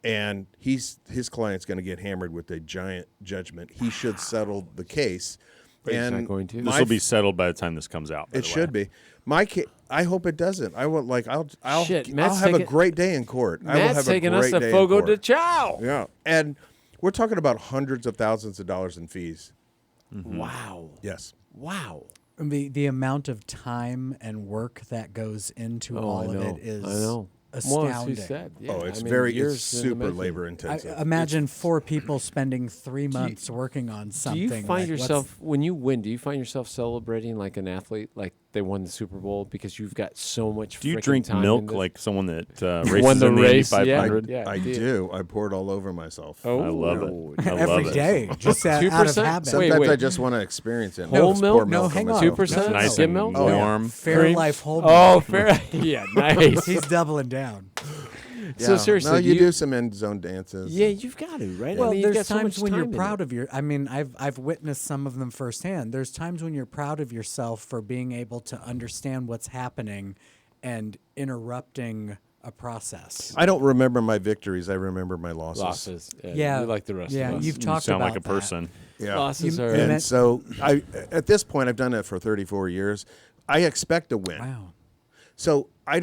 and his client's going to get hammered with a giant judgment. He should settle the case. But he's and not going to? This my will be settled by the time this comes out. by It the way. should be. My I hope it doesn't. I will I'll Shit, Matt's have a taking- great day in court. I will Matt's have taking a us great to day Fogo in de court. Chao. Yeah, and we're talking about hundreds of thousands of dollars in fees. Wow. Yes. Wow. The amount of time and work that goes into Oh, all I of know. it is I know. astounding. Well, as you said. Yeah, Oh, it's I mean, very years it's in the super making. labor intensive. Imagine 4 people spending 3 months working on Do something. you find like, what's- yourself, when you win, do you find yourself celebrating like an athlete, like they won the Super Bowl because you've got so much Do you frickin' drink time milk into- like someone that races Won the in the race, Indy yeah. 500? Yeah. I dude. do. I pour it all over myself. Oh, I love no. it. I love every it. day, just out of 2%? habit. Sometimes Wait. I just want to experience it. Whole Just milk? pour No, on hang on. myself. 2%? Nice Skim and milk? Oh, yeah. warm. Fair Cream? life whole Oh, milk. fair. Yeah, nice. He's doubling down. So seriously, no, you do some end zone dances. Yeah, you've got to, right? Well, I mean, you've got there's so times much when you're time in proud it. of your. I mean, I've witnessed some of them firsthand. There's times when you're proud of yourself for being able to understand what's happening, and interrupting a process. I don't remember my victories. I remember my losses. Losses. Yeah, you like the rest yeah, of us. you've You talked sound about like a that. person. Yeah. Losses You- are. you And meant- so at this point, I've done it for 34 years. I expect to win. Wow. So I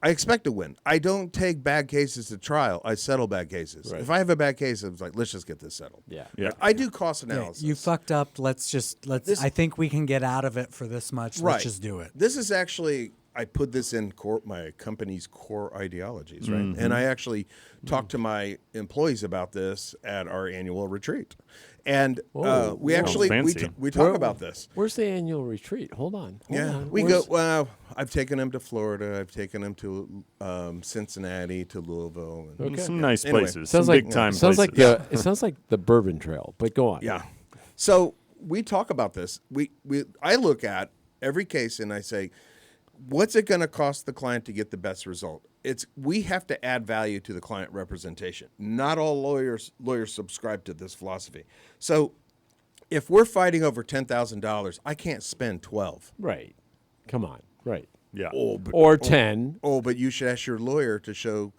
expect to win. I don't take bad cases to trial. I settle bad cases. Right. If I have a bad case, I'm like, let's just get this settled. Yeah. Yeah. I do cost Yeah, analysis. you fucked up. Let's. This- I think we can get out of it for this much. Right. Let's just do it. This is actually, I put this in my company's core ideologies, right? And I actually talked to my employees about this at our annual retreat. And Whoa. we Whoa. actually, Fancy. we talk about this. Where's the annual retreat? Hold on. We Where's- go. Well, I've taken them to Florida. I've taken them to Cincinnati, to Louisville. And, Okay. Some nice Anyway. places. Sounds some like big time sounds places. like it sounds like the Bourbon Trail. But go on. Yeah. So we talk about this. I look at every case and I say, what's it going to cost the client to get the best result? We have to add value to the client representation. Not all lawyers subscribe to this philosophy. So if we're fighting over $10,000, I can't spend 12. Right. Come on. Right. Yeah. Or 10. Oh, but you should ask your lawyer to show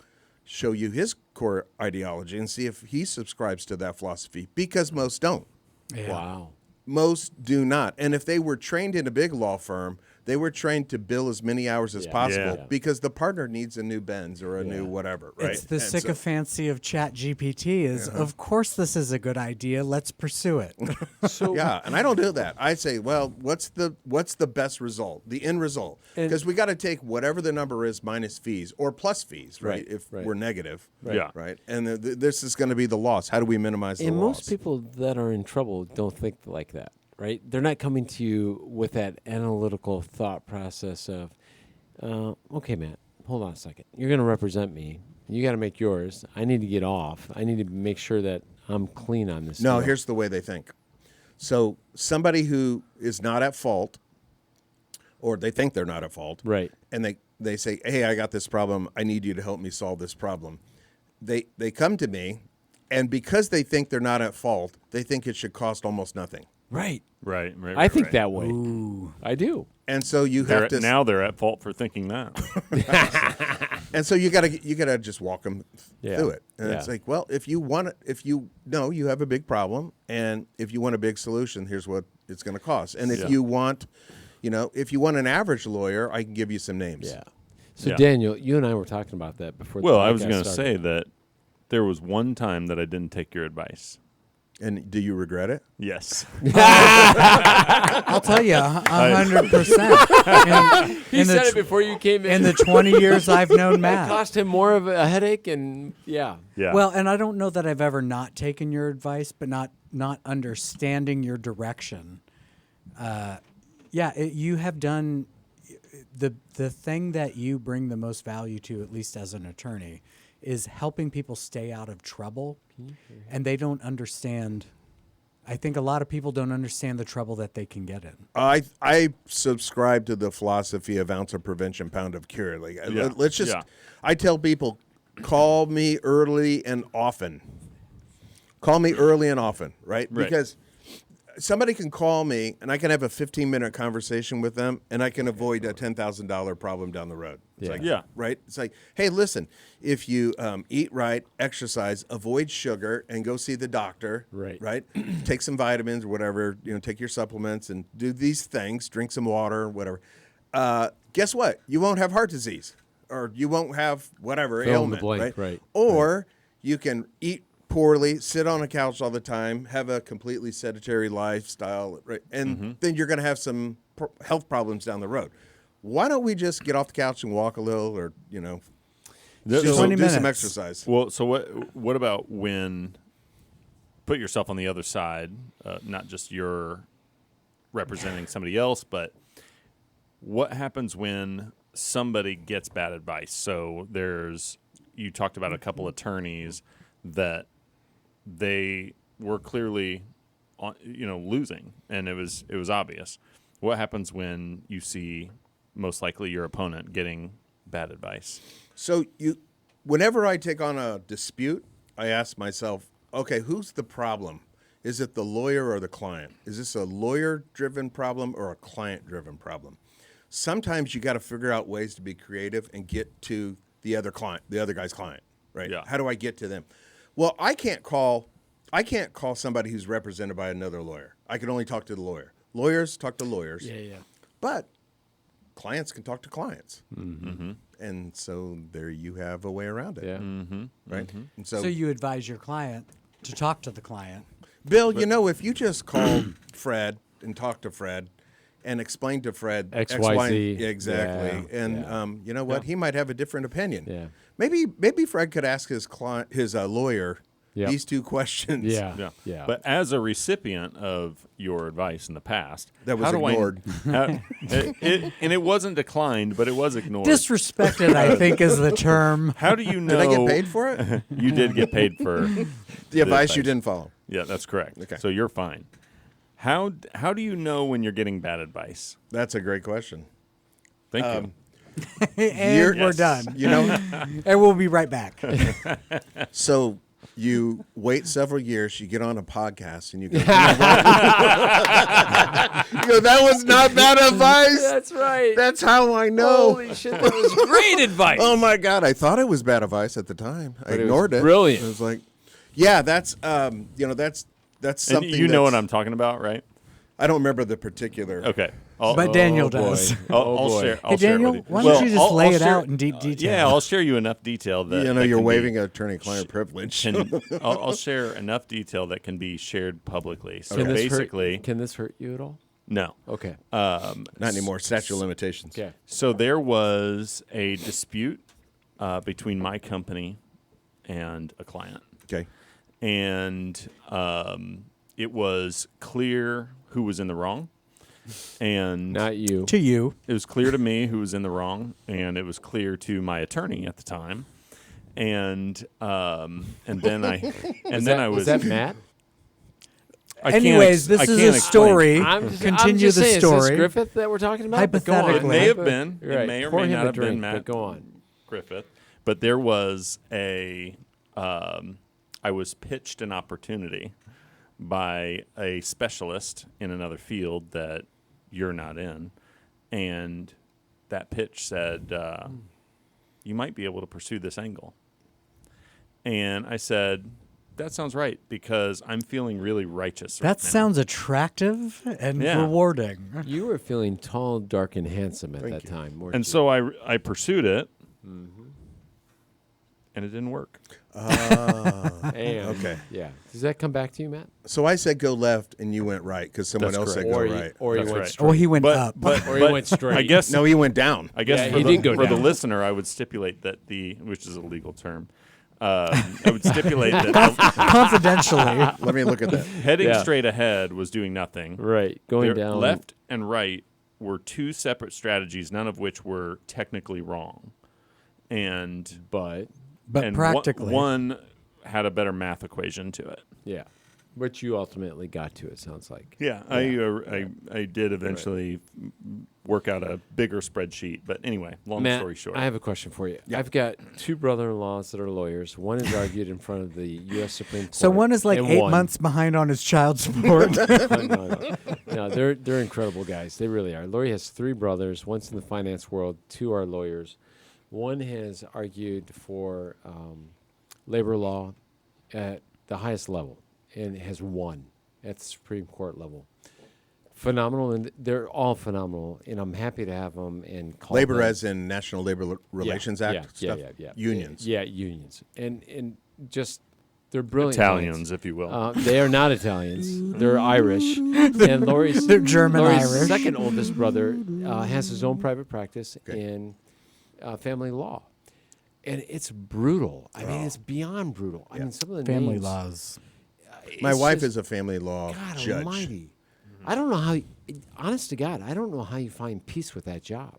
you his core ideology and see if he subscribes to that philosophy, because most don't. Yeah. Wow. Most do not. And if they were trained in a big law firm, they were trained to bill as many hours as Yeah. possible Yeah. because the partner needs a new Benz or a new whatever, right? It's the And so- sycophancy of Chat GPT. Is of course this is a good idea. Let's pursue it. So yeah, and I don't do that. I say, well, what's the best result, the end result? And- Because we got to take whatever the number is minus fees or plus fees, right? Right, If right. we're negative, Yeah. right? And this is going to be the loss. How do we minimize the and loss? most people that are in trouble don't think like that, right? They're not coming to you with that analytical thought process of, okay, Matt, hold on a second. You're going to represent me. You got to make yours. I need to get off. I need to make sure that I'm clean on this. No, deal. here's the way they think. So somebody who is not at fault, or they think they're not at fault, Right. and they say, hey, I got this problem. I need you to help me solve this problem. They come to me, and because they think they're not at fault, they think it should cost almost nothing. Right. Right. I think right. that way. I do. And so you They're have to now they're at fault for thinking that. and so you gotta just walk them Yeah. through it. And it's Yeah. like, well, if you know you have a big problem, and if you want a big solution, here's what it's going to cost. And if Yeah. you want, if you want an average lawyer, I can give you some names. Yeah. So Yeah. Daniel, you and I were talking about that before. Well, the I was podcast going to started. say that there was one time that I didn't take your advice. And do you regret it? Yes. I'll tell you, 100%. He said it before you came in. In the 20 years I've known It Matt. cost him more of a headache, and yeah. Yeah. Well, and I don't know that I've ever not taken your advice, but not understanding your direction. You have done the thing that you bring the most value to, at least as an attorney, is helping people stay out of trouble, and they don't understand. I think a lot of people don't understand the trouble that they can get in. I subscribe to the philosophy of ounce of prevention, pound of cure. Like, Yeah. let's just. Yeah. I tell people, call me early and often. Call me early and often, right? Right. Because somebody can call me and I can have a 15-minute conversation with them, and I can avoid a $10,000 problem down the road. It's like, Yeah. right? It's like, hey, listen, if you eat right, exercise, avoid sugar, and go see the doctor, Right. right? Take some vitamins or whatever, take your supplements and do these things, drink some water, whatever. Guess what? You won't have heart disease, or you won't have whatever Fill in the ailment, blank, right? right. Or you can eat poorly, sit on a couch all the time, have a completely sedentary lifestyle, right? And then you're going to have some health problems down the road. Why don't we just get off the couch and walk a little, or There's- do 20 some minutes. exercise? Well, so what about when put yourself on the other side, not just you're representing somebody else, but what happens when somebody gets bad advice? So you talked about a couple attorneys that they were clearly losing, and it was obvious. What happens when you see most likely your opponent getting bad advice? So whenever I take on a dispute, I ask myself, okay, who's the problem? Is it the lawyer or the client? Is this a lawyer-driven problem or a client-driven problem? Sometimes you got to figure out ways to be creative and get to the other client, the other guy's client, right? Yeah. How do I get to them? Well, I can't call somebody who's represented by another lawyer. I can only talk to the lawyer. Lawyers talk to lawyers. Yeah. But clients can talk to clients. Mm-hmm. And so there you have a way around it. Yeah. Mm-hmm. Right? And So you advise your client to talk to the client. Bill, if you just call Fred and talk to Fred and explain to Fred X, Y, Y, Z. exactly, Yeah, and yeah. you know what, he might have a different opinion. Yeah. Maybe Fred could ask his lawyer Yep. these two questions. Yeah. But as a recipient of your advice in the past, That was how do I- ignored. and it wasn't declined, but it was ignored. Disrespected, I think, is the term. How do you know? Did I get paid for it? You did get paid for The advice you didn't follow. Yeah, that's correct. Okay. So you're fine. How do you know when you're getting bad advice? That's a great question. Thank you. And we're Yes. done. And we'll be right back. So you wait several years, you get on a podcast, and you go, you go, that was not bad advice. That's right. That's how I know. Holy shit, that was great advice. Oh my God! I thought it was bad advice at the time. I it was ignored it. brilliant. It was like, yeah, that's that's And something. you know what that's- I'm talking about, right? I don't remember the particular. Okay. But Daniel boy. does. I'll boy. share. Hey, I'll share it Daniel, with you. why don't you just I'll- lay I'll it share- out in deep detail? Yeah, I'll share you enough detail that You know, that you're can be- waiving attorney-client privilege. I'll share enough detail that can be shared publicly. So Can this basically, can this hurt you at all? no. Okay. Not anymore. Statute of limitations. Okay. So there was a dispute between my company and a client, Okay. and it was clear who was in the wrong, and Not you. To you. it was clear to me who was in the wrong, and it was clear to my attorney at the time, and then I was Was that Matt? I can't Anyways, this I is can't a explain. story. I'm just Continue the the saying, Is this story. Griffith that we're talking about? But go on. Hypothetically. It may have been. You're It right. may or Pour may him not a have been drink, Matt but go on. Griffith, but there was I was pitched an opportunity by a specialist in another field that you're not in, and that pitch said, you might be able to pursue this angle. And I said, that sounds right, because I'm feeling really righteous right That now. sounds attractive and Yeah. rewarding. You were feeling tall, dark, and handsome at that time, weren't And you? so I pursued it, and it didn't work. And- Okay. Yeah. Does that come back to you, Matt? So I said go left, and you went right because someone That's else said correct. go Or you, right. or you That's went right. straight. Or he went But up. Or he went straight. I guess No, he went down. I guess Yeah, for, he the, did go for the down. listener, I would stipulate that which is a legal term, I would stipulate that Confidentially. Let me look at that. heading Yeah. straight ahead was doing nothing. Right. Going There- down. left and right were two separate strategies, none of which were technically wrong, and But, But and practically. one had a better math equation to it. yeah. Which you ultimately got to, it sounds like. Yeah, I did eventually work out a bigger spreadsheet, but anyway, long Matt, story short, I have a question for you. I've got two brother-in-laws that are lawyers. One is argued in front of the U.S. Supreme Court. So one is like and 8 one- months behind on his child support. No, they're incredible guys. They really are. Lori has three brothers. One's in the finance world. Two are lawyers. One has argued for labor law at the highest level and has won at the Supreme Court level. Phenomenal, and they're all phenomenal. And I'm happy to have them. And call Labor them. as in National Labor Relations Act stuff? Yeah. Unions. Yeah, unions. And just they're brilliant. Italians, minds. if you will. They are not Italians. They're Irish. And Lori's They're German Lori's Irish. second oldest brother has his own private practice in family law. And it's brutal. I mean, it's beyond brutal. I mean, some of the Family names, laws. My it's wife just- is a family law God judge. almighty. I don't know how, honest to God, I don't know how you find peace with that job.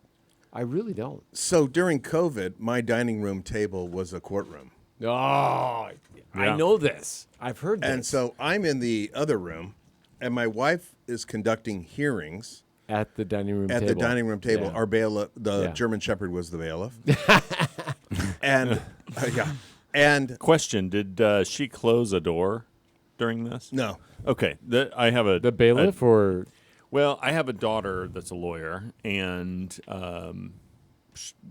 I really don't. So during COVID, my dining room table was a courtroom. Oh, I Yeah. know this. I've heard this. And so I'm in the other room, and my wife is conducting hearings at the dining room at table. the dining room table. Yeah. Our bailiff, the Yeah. German Shepherd, was the bailiff. And yeah, and Question: did she close a door during this? no, Okay, I have a The bailiff or Well, I have a daughter that's a lawyer, and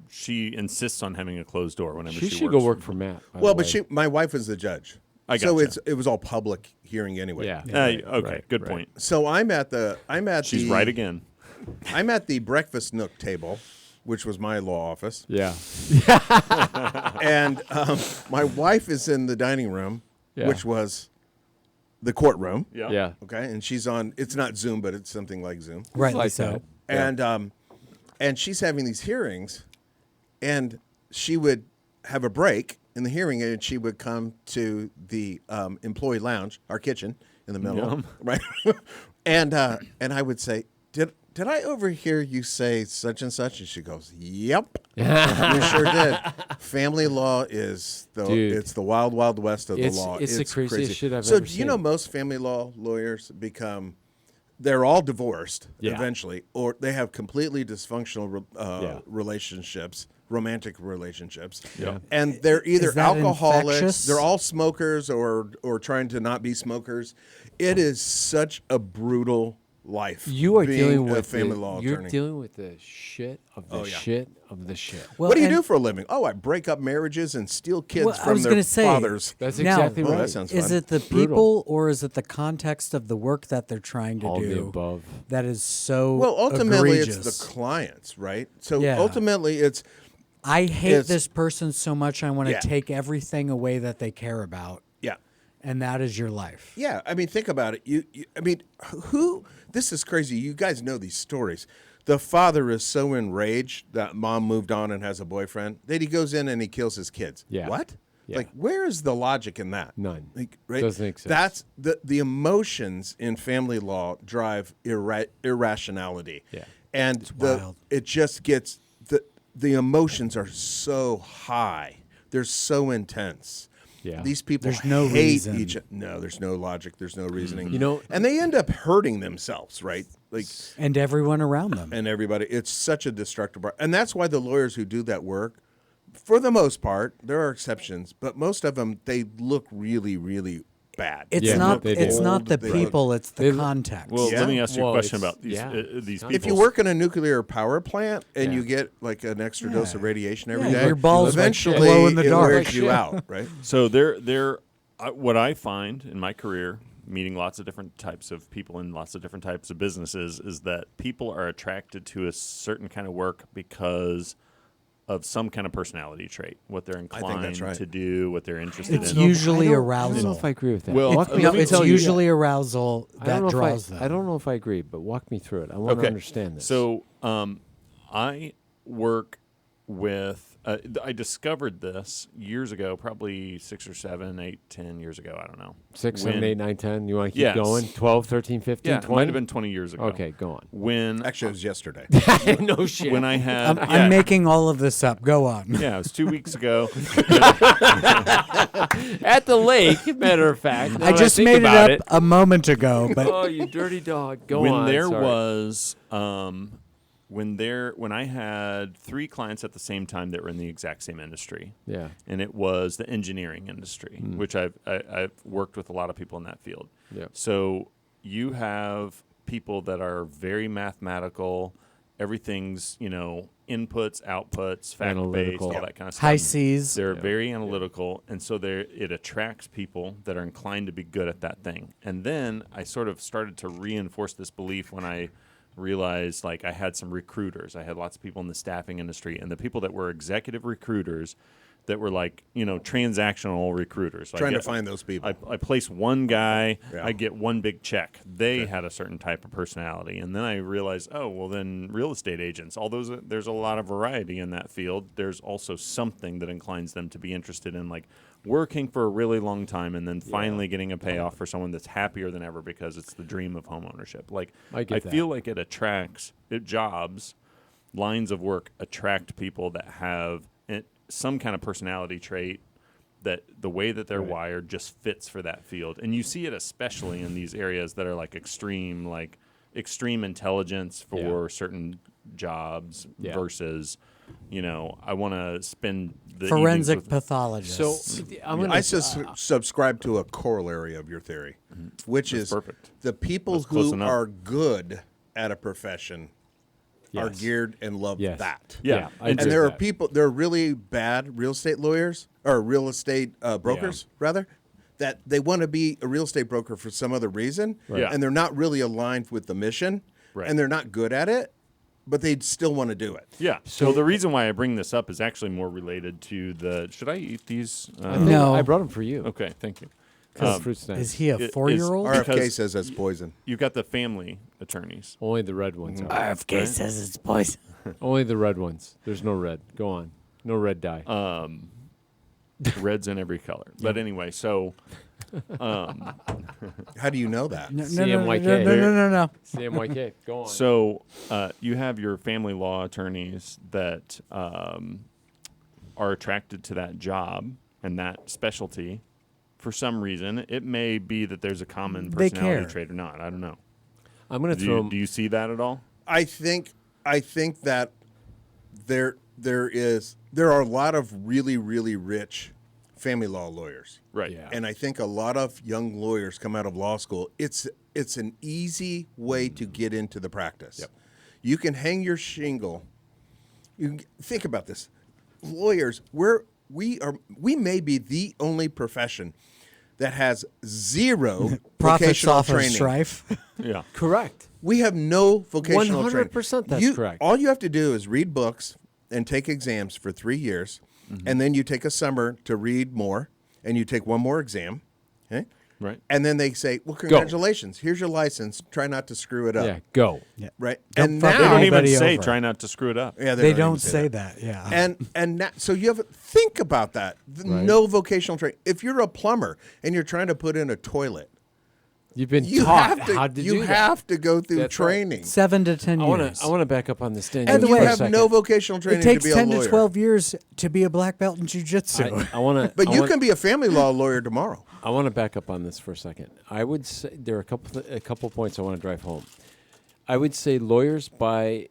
she insists on having a closed door whenever she she should works. go work for Matt. by well, the but way. my wife was the judge, I so gotcha. it was all public hearing anyway. Yeah. Okay, Right, good right. point. So I'm at She's right again. I'm at the breakfast nook table, which was my law office, Yeah. and my wife is in the dining room, Yeah. which was the courtroom. Yeah. Okay, and she's on. It's not Zoom, but it's something like Zoom. Rightly like so. that. And she's having these hearings, and she would have a break in the hearing, and she would come to the employee lounge, our kitchen, in the middle, Yum. right? and I would say, Did I overhear you say such and such? And she goes, "Yep, you sure did." Family law is Dude. it's the wild, wild west of the It's- law. it's the craziest crazy. shit I've so ever do you know seen. most family law lawyers they're all divorced Yeah. eventually, or they have completely dysfunctional Yeah. relationships, romantic relationships. Yeah. And they're either Is that alcoholics, infectious? they're all smokers or trying to not be smokers. It is such a brutal life. You are being dealing a with family law You're attorney. dealing with the shit of the Oh, yeah. shit of the shit. Well, What do you and- do for a living? Oh, I break up marriages and steal kids Well, I from was their gonna say, fathers. That's Now, exactly Oh, right. that sounds Is fun. it the Brutal. people or is it the context of the work that they're trying to All do? the above. That is so Well, ultimately, egregious. it's the clients, right? So Yeah. ultimately, it's I hate it's- this person so much. I want to Yeah. take everything away that they care about, yeah. and that is your life. Yeah, I mean, think about it. I mean, who? This is crazy. You guys know these stories. The father is so enraged that mom moved on and has a boyfriend that he goes in and he kills his kids. Yeah. What? Yeah. Like, where is the logic in that? None. Like, right? Doesn't exist. That's the emotions in family law drive irrationality. Yeah. And wild. it just gets the emotions are so high. They're so intense. Yeah. These people There's no hate reason. each other. No, there's no logic. There's no reasoning. You know- and they end up hurting themselves, right? Like, And everyone around them. and everybody. It's such a destructive part. And that's why the lawyers who do that work, for the most part, there are exceptions, but most of them, they look really, really bad. It's Yeah, not. they do. It's not the They look- people. It's the They look- context. Well, Yeah. let me ask you a Well, question it's- about these yeah. these If people. if you work in a nuclear power plant and Yeah. you get like an extra dose of radiation every Yeah, day, your balls like eventually glow in the it dark. wears Like you shit. out, right? So what I find in my career, meeting lots of different types of people in lots of different types of businesses, is that people are attracted to a certain kind of work because of some kind of personality trait, what they're that's inclined right. to do, what they're interested It's in. usually I don't arousal. know if I agree with that. Well, Walk me- No, let me it's tell you- usually arousal I don't that know if draws I them. don't know if I agree, but walk me through it. I want to understand this. So I work with. I discovered this years ago, probably 6 or 7, 8, 10 years ago. I don't know. 6, 7, When- 8, 9, 10. You want to keep Yes. going? 12, 13, 15, Yeah, it 20? might have been 20 years ago. Okay, go on. When Actually, it was yesterday. No shit. when I had I'm making all of this up. Go on. yeah, it was 2 weeks ago. At the lake, matter of fact. now I that just think made it about up a moment ago, but Oh, you dirty dog. Go when on. there sorry. was when I had 3 clients at the same time that were in the exact same industry. Yeah. And it was the engineering industry, which I've worked with a lot of people in that field. Yeah. So you have people that are very mathematical. Everything's, inputs, outputs, fact-based, Analytical. all that kind of stuff. high C's. They're very analytical, and so it attracts people that are inclined to be good at that thing. And then I sort of started to reinforce this belief when I realized, like, I had some recruiters. I had lots of people in the staffing industry, and the people that were executive recruiters that were like, transactional recruiters. So Trying to find those people. I place one guy, Yeah. I get one big check. They had a certain type of personality, and then I realized, oh, well, then real estate agents. There's a lot of variety in that field. There's also something that inclines them to be interested in, like, working for a really long time and then finally getting a payoff for someone that's happier than ever because it's the dream of home ownership. Like, I get feel that. like it attracts jobs, lines of work attract people that have some kind of personality trait that the way that they're wired just fits for that field. And you see it especially in these areas that are like extreme intelligence for certain jobs Yeah. versus I want to spend the Forensic evenings with- pathologist. So I'm gonna. I subscribe to a corollary of your theory, which That's is perfect. the people That's close who enough. are good at a profession are Yes. geared and love Yes. that. Yeah. I And agree And there with are that. there are really bad real estate lawyers or real estate brokers, rather, that they want to be a real estate broker for some other reason, Right. and they're not really aligned with the mission, Right. and they're not good at it, but they still want to do it. Yeah. So the reason why I bring this up is actually more related to the. Should I eat these? No. I brought them for you. Okay. Thank you. Fruit snacks. is he a is 4-year-old? RFK Because- says that's poison. You've got the family attorneys. Only the red ones are. RFK says it's poison. Only the red ones. There's no red. Go on. No red dye. Red's in every color. But anyway, so How do you know that? No, CMYK. no. CMYK. Go on. So you have your family law attorneys that are attracted to that job and that specialty for some reason. It may be that there's a common They personality care. trait or not. I don't know. I'm going to Do throw you, 'em- do you see that at all? I think that there are a lot of really, really rich family law lawyers. Right. Yeah. And I think a lot of young lawyers come out of law school. It's an easy way to get into the practice. Yep. You can hang your shingle. Think about this. Lawyers, we may be the only profession that has zero Profits vocational off training. of strife. Yeah. Correct. We have no vocational training. 100% that's correct. All you have to do is read books and take exams for 3 years, and then you take a summer to read more, and you take one more exam, okay? Right. And then they say, well, congratulations, here's your license. Try not to screw it up. Yeah. Go. Right? Don't And fuck now, They don't even Anybody say over. try not to screw it up. yeah, They even don't say that. Yeah. And now, so you have think about that. Right. No vocational training. If you're a plumber and you're trying to put in a toilet, You've been you taught have to how to you do that. have to go through That's right. training. 7 to 10 I years. want to back up on this. Dan. And Just you for a have second. no vocational training It takes to be 10 a lawyer. to 12 years to be a black belt in jiu-jitsu. I want to. But you can be a family law lawyer tomorrow. I want to back up on this for a second. I would say there are a couple points I want to drive home. I would say lawyers, by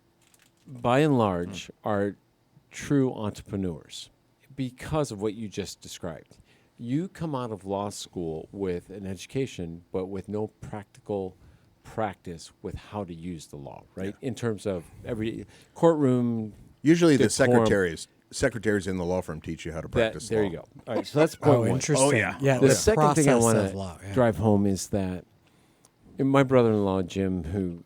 and large, are true entrepreneurs because of what you just described. You come out of law school with an education, but with no practical practice with how to use the law, right? In terms of every courtroom. Usually the decorum. secretaries in the law firm teach you how to practice There law. you go. All right, so that's point Oh, one. interesting. yeah. The the second thing I process want of to law, yeah. drive home is that my brother-in-law Jim, who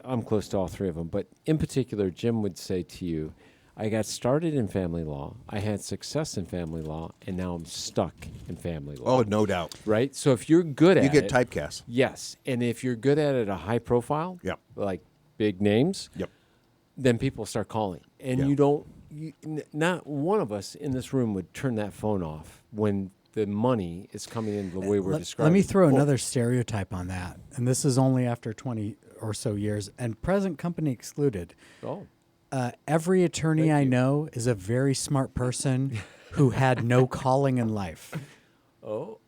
I'm close to all three of them, but in particular, Jim would say to you, "I got started in family law, I had success in family law, and now I'm stuck in family law." Oh, no doubt. Right. So if you're good at You get it, typecast. yes, and if you're good at it, a high profile, Yep. like big names, Yep. then people start calling, and Yeah. you don't. Not one of us in this room would turn that phone off when the money is coming in the way we're Let describing. me throw another stereotype on that. And this is only after 20 or so years, and present company excluded. Oh, Every attorney I know is a very smart person who had no calling in life.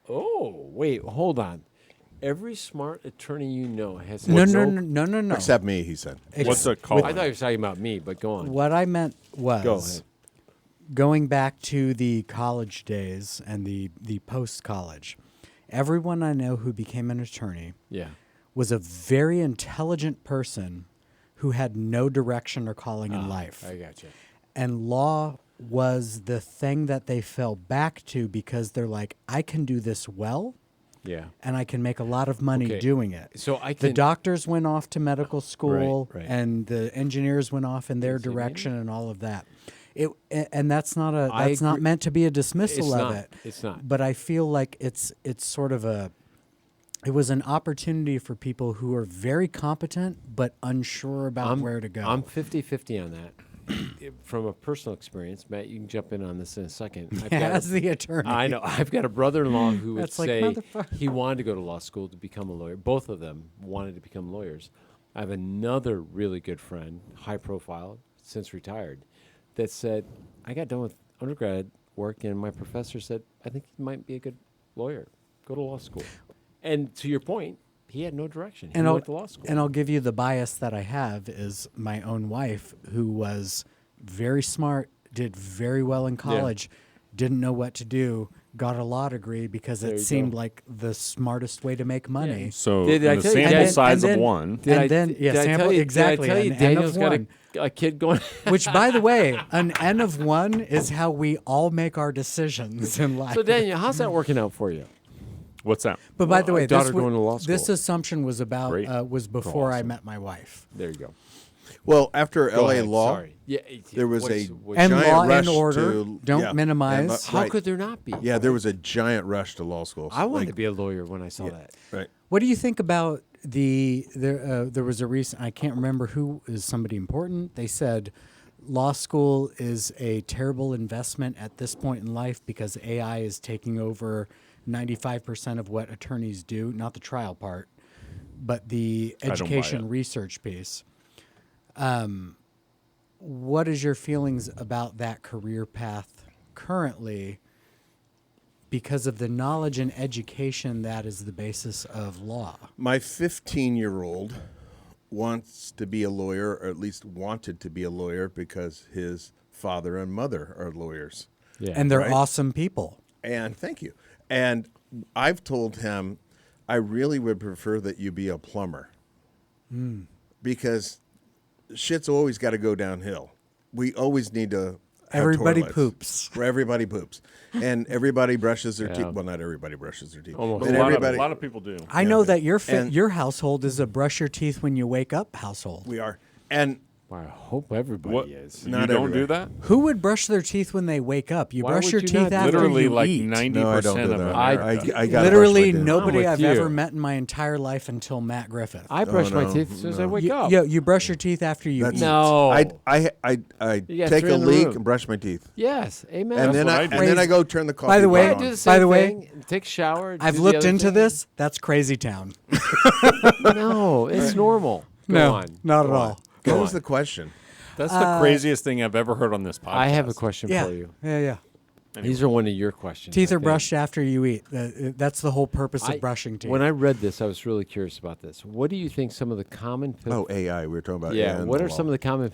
wait, hold on. Every smart attorney you know has No. Except me, he said. What's a call? I thought you were talking about me, but go on. What I meant was Go ahead. going back to the college days and the post-college. Everyone I know who became an attorney Yeah. was a very intelligent person who had no direction or calling in life. I got you. And law was the thing that they fell back to because they're like, I can do this well Yeah. and I can make a lot of money Okay. doing it. So I The can. doctors went off to medical school right. and the engineers went off in their See, maybe? direction and all of that. And that's not I that's not agree. meant to be a dismissal It's of not. it. It's not. But I feel like it's sort of it was an opportunity for people who are very competent but unsure about where to go. I'm 50-50 on that. From a personal experience, Matt, you can jump in on this in a second. As the attorney. I know. I've got a brother-in-law who would That's like, say motherfucker. he wanted to go to law school to become a lawyer. Both of them wanted to become lawyers. I have another really good friend, high profile, since retired, that said, I got done with undergrad work and my professor said, I think you might be a good lawyer. Go to law school. And to your point, he had no direction. He went to law school. And I'll give you the bias that I have is my own wife, who was very smart, did very well in college, didn't know what to do, got a law degree because There it you seemed go. like the smartest way to make money. So Did I in the tell you- sample and then- size and of then- one. Did I- then, did yeah, I tell sample, you- exactly. Did I tell you an N Daniel's of got one. a kid going? Which, by the way, an N of one is how we all make our decisions in life. So Daniel, how's that working out for you? What's that? but by Well, the way, a daughter this, going to law this school. assumption was about Great. was before I awesome. met my wife. There you go. Well, after Go LA ahead, law, Sorry. Yeah, there was what's- a what's- And giant law rush and order. to Don't yeah, minimize. and, How right. could there not be? Yeah, there was a giant rush to law schools. I wanted Like, to be a lawyer when I saw that. right. What do you think about there was a recent, I can't remember who is somebody important. They said law school is a terrible investment at this point in life because AI is taking over 95% of what attorneys do, not the trial part, but the don't buy education it. research piece. What is your feelings about that career path currently because of the knowledge and education that is the basis of law? My 15-year-old wants to be a lawyer, or at least wanted to be a lawyer because his father and mother are lawyers. Yeah. And they're Right. awesome people. And thank you. And I've told him, I really would prefer that you be a plumber because shit's always got to go downhill. We always need to have Everybody toilets. poops. Where everybody poops. And everybody brushes their Yeah. teeth. Well, not everybody brushes their teeth. Almost. But A lot, of, everybody, a lot of people do. I know that And- your household is a brush your teeth when you wake up household. we are. And Well, I hope everybody What? is. You Not don't do everybody. that? Who would brush their teeth when they wake up? You Why brush would your you teeth not? after Literally, you like eat. 90% No, I don't do of that. them. I- I gotta Literally brush my teeth. nobody I'm with I've you. ever met in my entire life until Matt Griffith. I brush my no, teeth as soon as I wake you, up. you brush your teeth after you That's- eat. No. I You got take three a in the leak room. and brush my teeth. Yes. Amen. And then what I, I and do. then I go turn the coffee By the way- pot I do on. the same By the way, thing. Take a shower. I've do the looked other into thing. this. That's crazy town. No, it's normal. Go on. not Go at on. all. What was the question? That's the craziest thing I've ever heard on this podcast. I have a question Yeah. for you. Yeah. These are one of your questions. Teeth I are think. brushed after you eat. That's the whole purpose I- of brushing teeth. When I read this, I was really curious about this. What do you think some of the common Oh, AI. We were talking about AI. yeah, and what the are law. some of the common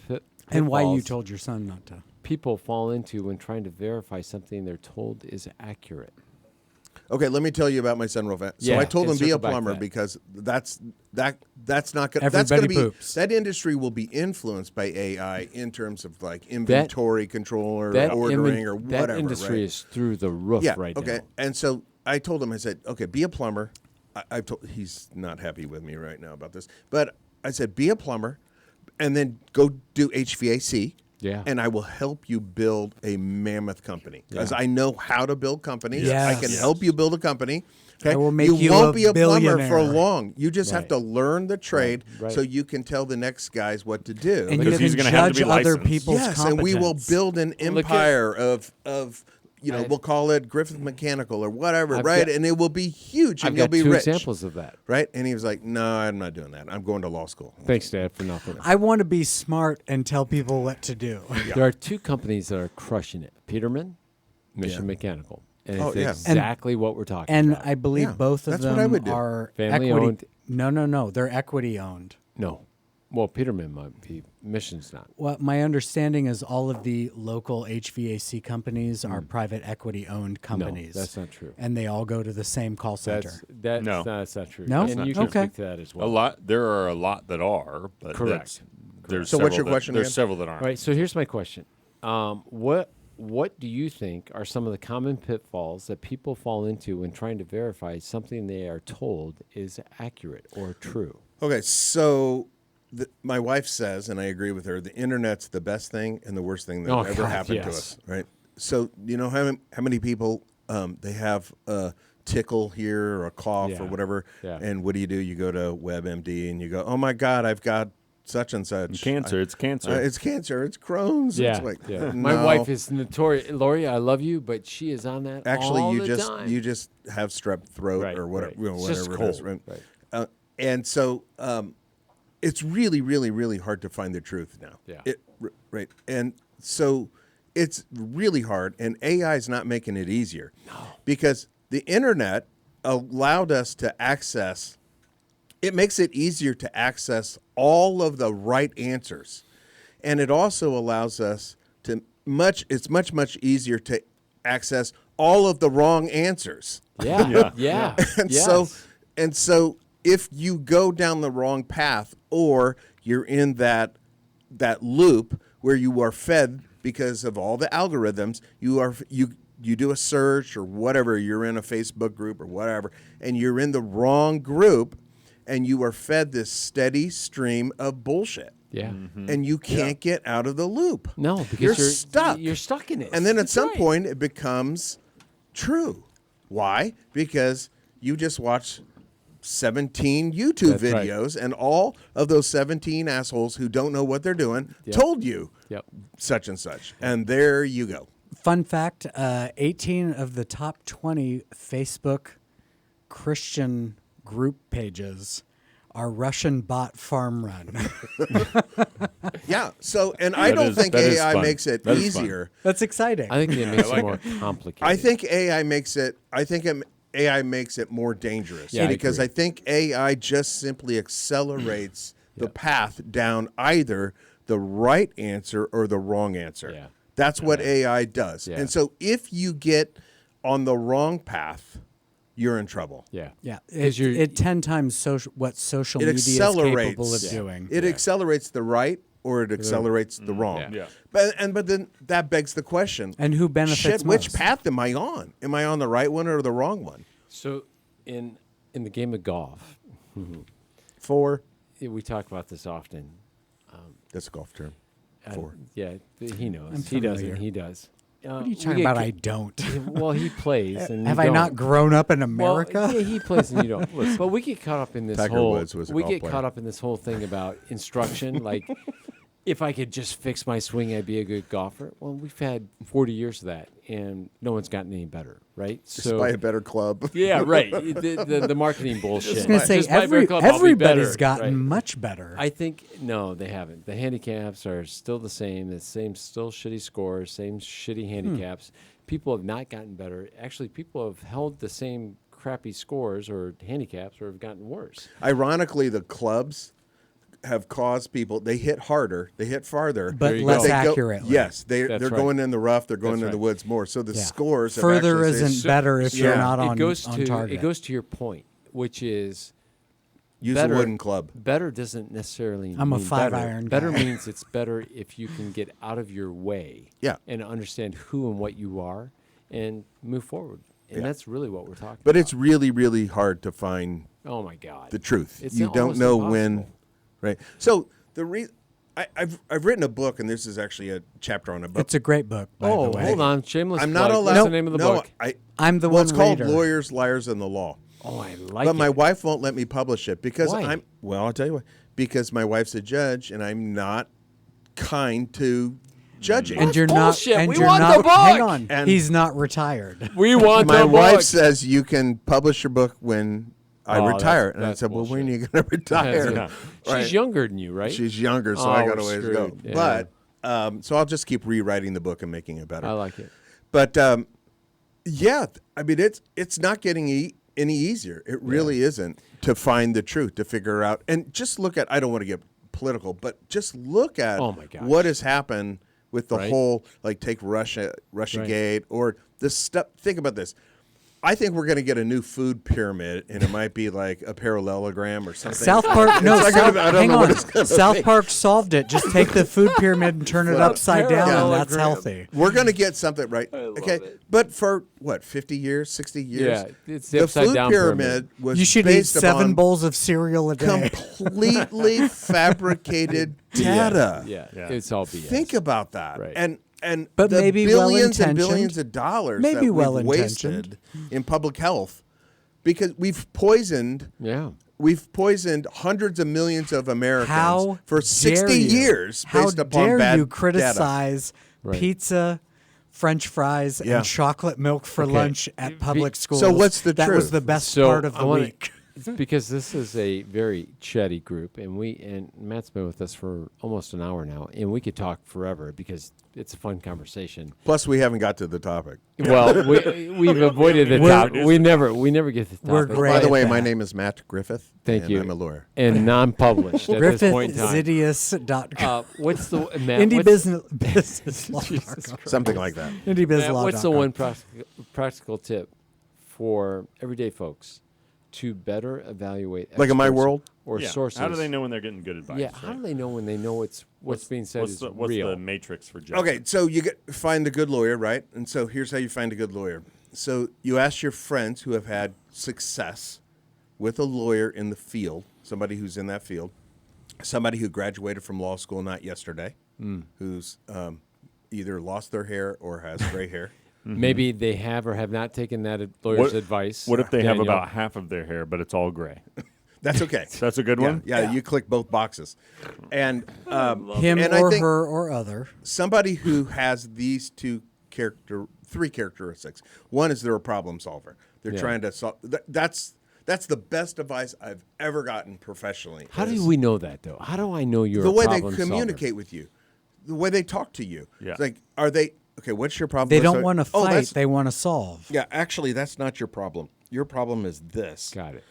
and why you pitfalls told your son not to. people fall into when trying to verify something they're told is accurate? Okay, let me tell you about my son real fast. So Yeah, I told him and be a circle back to plumber that. because that's not going. Everybody That's going to be poops. that industry will be influenced by AI in terms of like inventory control or That ordering or whatever. that industry right? is through the roof Yeah. right Okay. now. And so I told him. I said, okay, be a plumber. I told he's not happy with me right now about this, but I said be a plumber, and then go do HVAC. Yeah. And I will help you build a mammoth company because I know how to build companies. Yes. I can help you build a company. Okay? I will make you you won't a be a plumber for billionaire. long. You just have Right. to learn the trade Right. so you can tell the next guys what to do. And Because you he's can gonna have to judge be other licensed. people's yes, and we will competence. build an Look at- empire of I- we'll call it Griffith Mechanical or whatever, I've right? got- and it will be huge I've and you'll got be two rich. examples of that. Right? And he was like, no, I'm not doing that. I'm going to law school. Thanks, Dad, for nothing. I want to be smart and tell people what to do. There are two companies that are crushing it: Peterman, Mission Yeah. Mechanical, and Oh, it's yeah. exactly what we're talking And about. I believe Yeah, both of that's them what I would do. are Family equity. owned. No. They're equity owned. No, well, Peterman might be. Mission's not. What my understanding is, all of the local HVAC companies are private equity owned companies. that's not true. And they all go to the same call center. No. That's not true. No? and That's you not can true. speak to that as A well. lot. There are a lot that are, but Correct. There's So what's several your that- question There's again? several that aren't. All right. So here's my question: What do you think are some of the common pitfalls that people fall into when trying to verify something they are told is accurate or true? Okay, so my wife says, and I agree with her, the internet's the best thing and the worst thing that Oh, ever God, happened to yes. us, right? So you know how many people they have a tickle here or a cough or Yeah, whatever, yeah. and what do? You go to WebMD and you go, oh my God, I've got such and such Cancer. It's cancer. It's cancer. It's Crohn's. Yeah, It's like, yeah. My no. wife is notorious. Lori, I love you, but she is on that Actually, all you the just time. you just have strep throat Right, or whatever, right. you know, It's just whatever it is, cold, right? right. And so it's really, really, really hard to find the truth now. Yeah. Right. And so it's really hard, and AI is not making it easier. No. Because the internet allowed us to access. It makes it easier to access all of the right answers, and it also allows us it's much easier to access all of the wrong answers. Yeah. And Yes. so if you go down the wrong path, or you're in that loop where you are fed because of all the algorithms, you do a search or whatever, you're in a Facebook group or whatever, and you're in the wrong group, and you are fed this steady stream of bullshit. Yeah. And you can't get out of the loop. No, because you're you're stuck. You're stuck in it. And then at That's some right. point it becomes true. Why? Because you just watched 17 YouTube That's right. videos, and all of those 17 assholes who don't know what they're doing told you Yep. such and such. And there you go. Fun fact, 18 of the top 20 Facebook Christian group pages are Russian bot farm run. Yeah. So, and I don't think that is AI fun. makes it That is fun. easier. That's exciting. I think it makes it more complicated. I think AI makes it more dangerous, Yeah, I because agree. I think AI just simply accelerates the path down either the right answer or the wrong answer. Yeah. That's what AI does. Yeah. And so if you get on the wrong path, you're in trouble. Yeah. yeah, 'Cause you're- it 10 times what social It media is accelerates. capable of doing. It accelerates the right, or it accelerates the wrong. Yeah. But then that begs the question. And who benefits Shit, which most? path am I on? Am I on the right one or the wrong one? So in the game of golf, Four. we talk about this often. That's a golf term. Four. Yeah, he knows. I'm He doesn't. familiar. He does. What are you talking about? I don't. Well, he plays. And Have you I don't. not grown up in Well, America? yeah, he plays and you don't. But we get caught up in this Tiger whole. Woods was a we golf get player. caught up in this whole thing about instruction. Like, if I could just fix my swing, I'd be a good golfer. Well, we've had 40 years of that, and no one's gotten any better, right? Just buy a better club. Yeah, right. The marketing bullshit. I was going to say, Just buy a better club, I'll be everybody's better, gotten right? much better. I think no, they haven't. The handicaps are still the same. Still shitty scores, same shitty handicaps. People have not gotten better. Actually, people have held the same crappy scores or handicaps, or have gotten worse. Ironically, the clubs have caused people. They hit harder, they hit farther, But you less go. they go- accurately. yes, they're That's right. going in the rough. They're going That's in the right. woods more. So the Yeah. scores have Further actually isn't better if you're Yeah. not on, it goes on to target. it goes to your point, which is use better, a wooden club. Better doesn't necessarily. I'm a mean 5-iron better. guy. Better means it's better if you can get out of your way. Yeah. And understand who and what you are, and move forward. And Yeah. that's really what we're talking But about. it's really, really hard to find Oh my God. the truth. It's You don't almost know impossible. when, right? So I've written a book, and this is actually a chapter on a book. It's a great book, by Oh, the way. hold on. Shameless I'm plug. not allowed. What's the name of the no, book? I'm the well, one it's called reader. Lawyers, Liars, and the Law. Oh, I like But it. my wife won't let me publish it because Why? I'll tell you why. Because my wife's a judge, and I'm not kind to judging. And you're bullshit. not. And We you're want not. the book. Hang on. And- He's not retired. We want my the wife book. says you can publish your book when I Oh, retire, that's- and I that's said, "Well, when are bullshit. you going to retire?" That's- Right. She's younger than you, right? She's younger, so Oh, I got a we're ways to go. screwed. Yeah. But so I'll just keep rewriting the book and making it better. I like it. But yeah, I mean it's not getting any easier. It really isn't to find the truth, to figure out, and just look at. I don't want to get political, but just look at Oh my gosh. what has happened with the Right. whole, like, take Russia Gate, or this stuff. Think about this. I think we're going to get a new food pyramid, and it might be like a parallelogram or something. South Park. No, It's like South, I don't hang know what on. it's gonna South be. Park solved it. Just take the food pyramid and turn it upside down, and that's parallelogram. healthy. We're going to get something right. love Okay, it. but for what, 50 years, 60 years? Yeah, it's the the upside food down pyramid was You should eat based 7 upon bowls of cereal a day. completely fabricated data. Yeah, it's all BS. Think about that. Right. And But the maybe billions and well-intentioned. billions of dollars Maybe that we've well-intentioned. wasted in public health, because we've poisoned hundreds of millions of Americans How for dare 60 you? years How based upon dare bad you data. criticize Right. pizza, French fries, Yeah. and chocolate milk for lunch at public schools? So what's the That was truth? the best So part of I the wanna- week. because this is a very chatty group, and Matt's been with us for almost an hour now, and we could talk forever because it's a fun conversation. Plus, we haven't got to the topic. Well, we've avoided the topic. We never get to the topic. We're great. By the at way, that. my name is Matt Griffith. Thank and you. I'm a lawyer. And non-published at this point in time. GriffithZidius.com. What's the Matt? Indie what's- business law. Something like that. Matt, what's the one practical tip for everyday folks to better evaluate Like in my experts world? or Yeah. sources? How do they know when they're getting good advice? Yeah, how do they know when they know what's being said What's is the, what's real? the matrix for judgment? Okay, so you find a good lawyer, right? And so here's how you find a good lawyer. So you ask your friends who have had success with a lawyer in the field, somebody who's in that field, somebody who graduated from law school not yesterday, who's either lost their hair or has gray hair. Maybe they have or have not taken that lawyer's advice. What if they have Daniel. about half of their hair, but it's all gray? That's okay. That's a good one? Yeah, you click both boxes. And Him and I or think her or other. somebody who has these three characteristics. One is they're a problem solver. They're Yeah. trying to solve. That's the best advice I've ever gotten professionally. How is do we know that, though? How do I know you're the a way they problem solver? communicate with you, the way they talk to you. Yeah. It's like, are they okay? What's your problem? They Let's don't start- want to Oh, fight. that's- They want to solve. yeah, actually, that's not your problem. Your problem is this. Got it.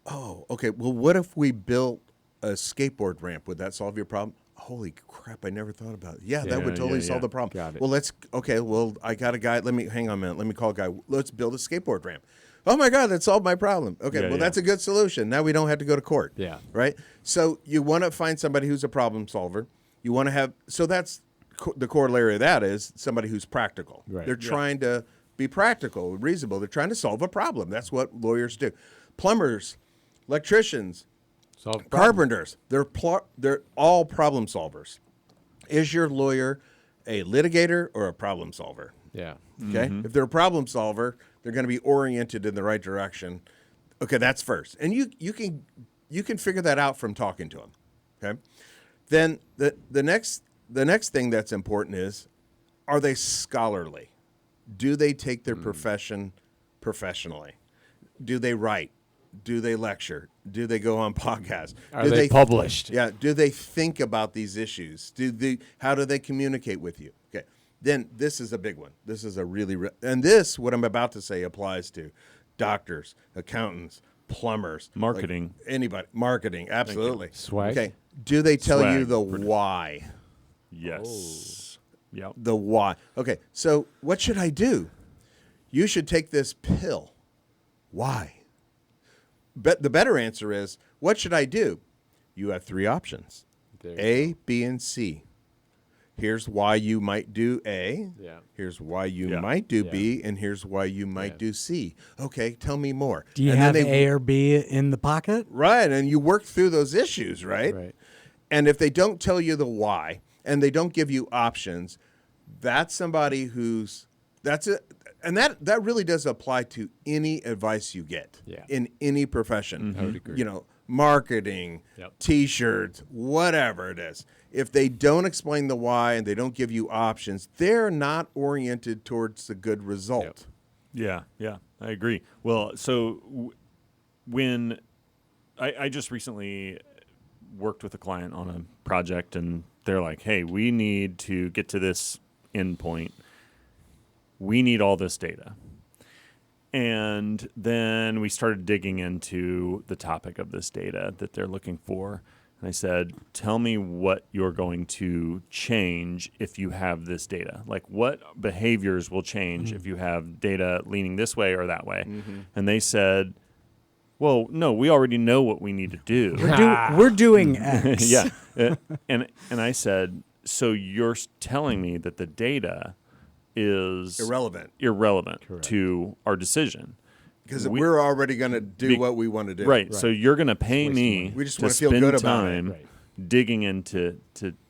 Oh, okay. Well, what if we built a skateboard ramp? Would that solve your problem? Holy crap, I never thought about it. Yeah, that would totally solve the problem. Got it. Well, well, I got a guy. Hang on a minute. Let me call a guy. Let's build a skateboard ramp. Oh my God, that solved my problem. Okay, Yeah, well, yeah. that's a good solution. Now we don't have to go to court. Yeah. Right? So you want to find somebody who's a problem solver. You want to have, so that's the corollary of that is somebody who's practical. Right. They're trying to be practical, reasonable. They're trying to solve a problem. That's what lawyers do. Plumbers, electricians, Solve carpenters, they're all problem solvers. Is your lawyer a litigator or a problem solver? Yeah. Okay. If they're a problem solver, they're going to be oriented in the right direction. Okay, that's first, and you can figure that out from talking to them. Okay. Then the next thing that's important is, are they scholarly? Do they take their profession professionally? Do they write? Do they lecture? Do they go on podcasts? Are Do they published? Yeah. Do they think about these issues? How do they communicate with you? Okay. Then this is a big one. This is a and this, what I'm about to say, applies to doctors, accountants, plumbers, Marketing. like anybody. Marketing, absolutely. Swag? Okay. Do they tell you Swag. the why? Yes. Yep. The why. Okay. So what should I do? You should take this pill. Why? But the better answer is, what should I do? You have three options: There you A, B, and C. Here's why you might do A. Yeah. Here's why you Yeah. might do Yeah. B, and here's why you might Yeah. do C. Okay, tell me more. Do you And have then A or B in the pocket? Right, and you work through those issues, right? Right. And if they don't tell you the why and they don't give you options, that's somebody and that really does apply to any advice you get Yeah. in any profession. I would agree. You know, marketing, Yep. T-shirts, whatever it is. If they don't explain the why and they don't give you options, they're not oriented towards a good result. Yeah, I agree. Well, so when I just recently worked with a client on a project, and they're like, "Hey, we need to get to this endpoint. We need all this data." And then we started digging into the topic of this data that they're looking for. And I said, tell me what you're going to change if you have this data. Like, what behaviors will change if you have data leaning this way or that way? And they said, well, no, we already know what we need to do. We're doing X. Yeah. And I said, so you're telling me that the data is Irrelevant to our decision. because we're already going to do what we want to do. Right. So you're going to pay me We just to wanna feel spend good about it. time digging into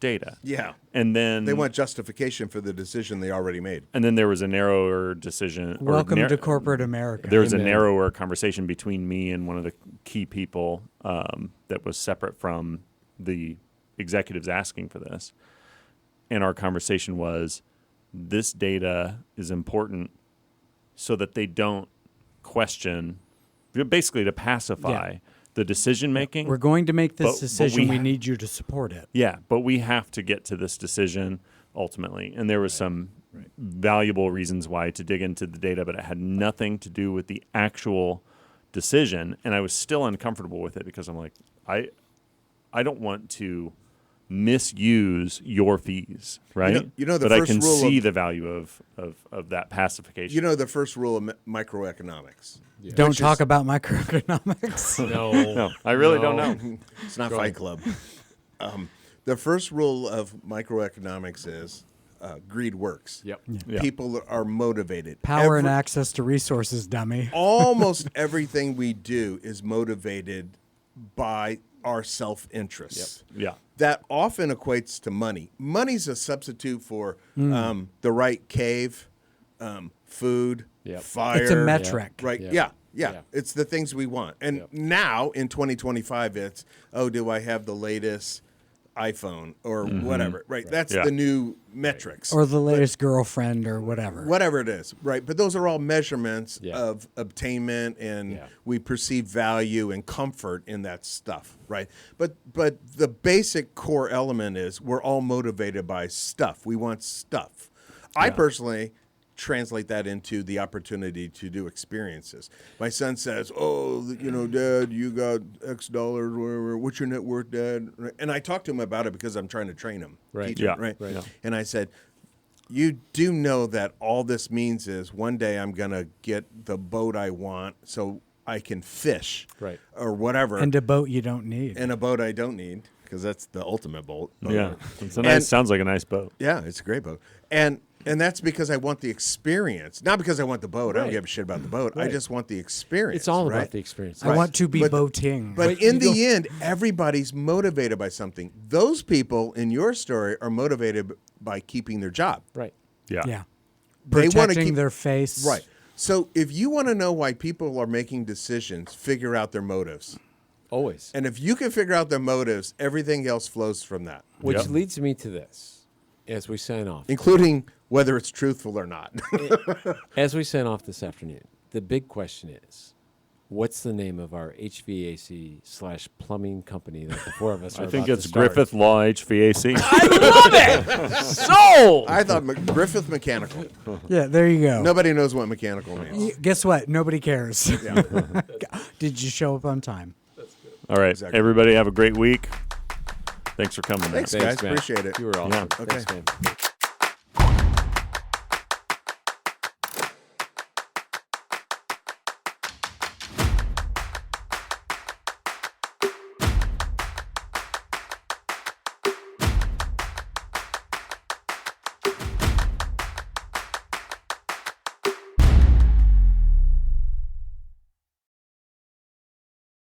data. Yeah. And then They want justification for the decision they already made. and then there was a narrower decision. or Welcome to corporate America. There was a Amen. narrower conversation between me and one of the key people that was separate from the executives asking for this. And our conversation was, this data is important so that they don't question basically to pacify the decision making. We're going to make this But decision. we- We need you to support it. Yeah, but we have to get to this decision ultimately. And there was some valuable reasons why to dig into the data, but it had nothing to do with the actual decision. And I was still uncomfortable with it because I'm like, I don't want to misuse your fees, right? you know the but I first can rule see of- the value of that pacification. You know the first rule of microeconomics. Don't Which talk is- about microeconomics. no, I really don't know. It's not Fight Club. The first rule of microeconomics is greed works. Yep. Yeah. People are motivated. Power and Every- access to resources, dummy. Almost everything we do is motivated by our self-interests. Yeah. That often equates to money. Money's a substitute for the right cave, food, Yep. fire. It's a metric. Right. Yeah. Yeah. Yeah. It's the things we want. And now in 2025, it's, do I have the latest iPhone or whatever? Right. That's Yeah. the new metrics. Or the latest girlfriend or whatever. Whatever it is, right? But those are all measurements Yeah. of obtainment, and Yeah. we perceive value and comfort in that stuff, right? But the basic core element is we're all motivated by stuff. We want stuff. I personally translate that into the opportunity to do experiences. My son says, Dad, you got X dollars, whatever. What's your net worth, Dad? And I talked to him about it because I'm trying to train him. Right. Teach him, Yeah. right? Right. Yeah. And I said, you do know that all this means is one day I'm going to get the boat I want so I can fish Right. or whatever. And a boat you don't need. And a boat I don't need because that's the ultimate boat. Yeah. It's a And- nice, sounds like a nice boat. Yeah, it's a great boat. And that's because I want the experience, not because I want the boat. I don't Right. give a shit about the boat. I Right. just want the experience. It's all right? about the experience. I want to be But- boating. But in the end, everybody's motivated by something. Those people in your story are motivated by keeping their job. Right. Yeah. yeah. They wanna Protecting keep- their face. Right. So if you want to know why people are making decisions, figure out their motives. Always. And if you can figure out their motives, everything else flows from that, Which Yep. leads me to this as we sign off. including whether it's truthful or not. As we sign off this afternoon, the big question is, what's the name of our HVAC/plumbing company that the four of us are I think about it's to start? Griffith Law HVAC. Sold! I thought Griffith Mechanical. Yeah, there you go. Nobody knows what mechanical means. Guess what? Nobody cares. Did you show up on time? All right. Exactly. Everybody have a great week. Thanks for coming. Thanks, Thanks, guys. man. Appreciate it. You were awesome. Yeah. Thanks, man.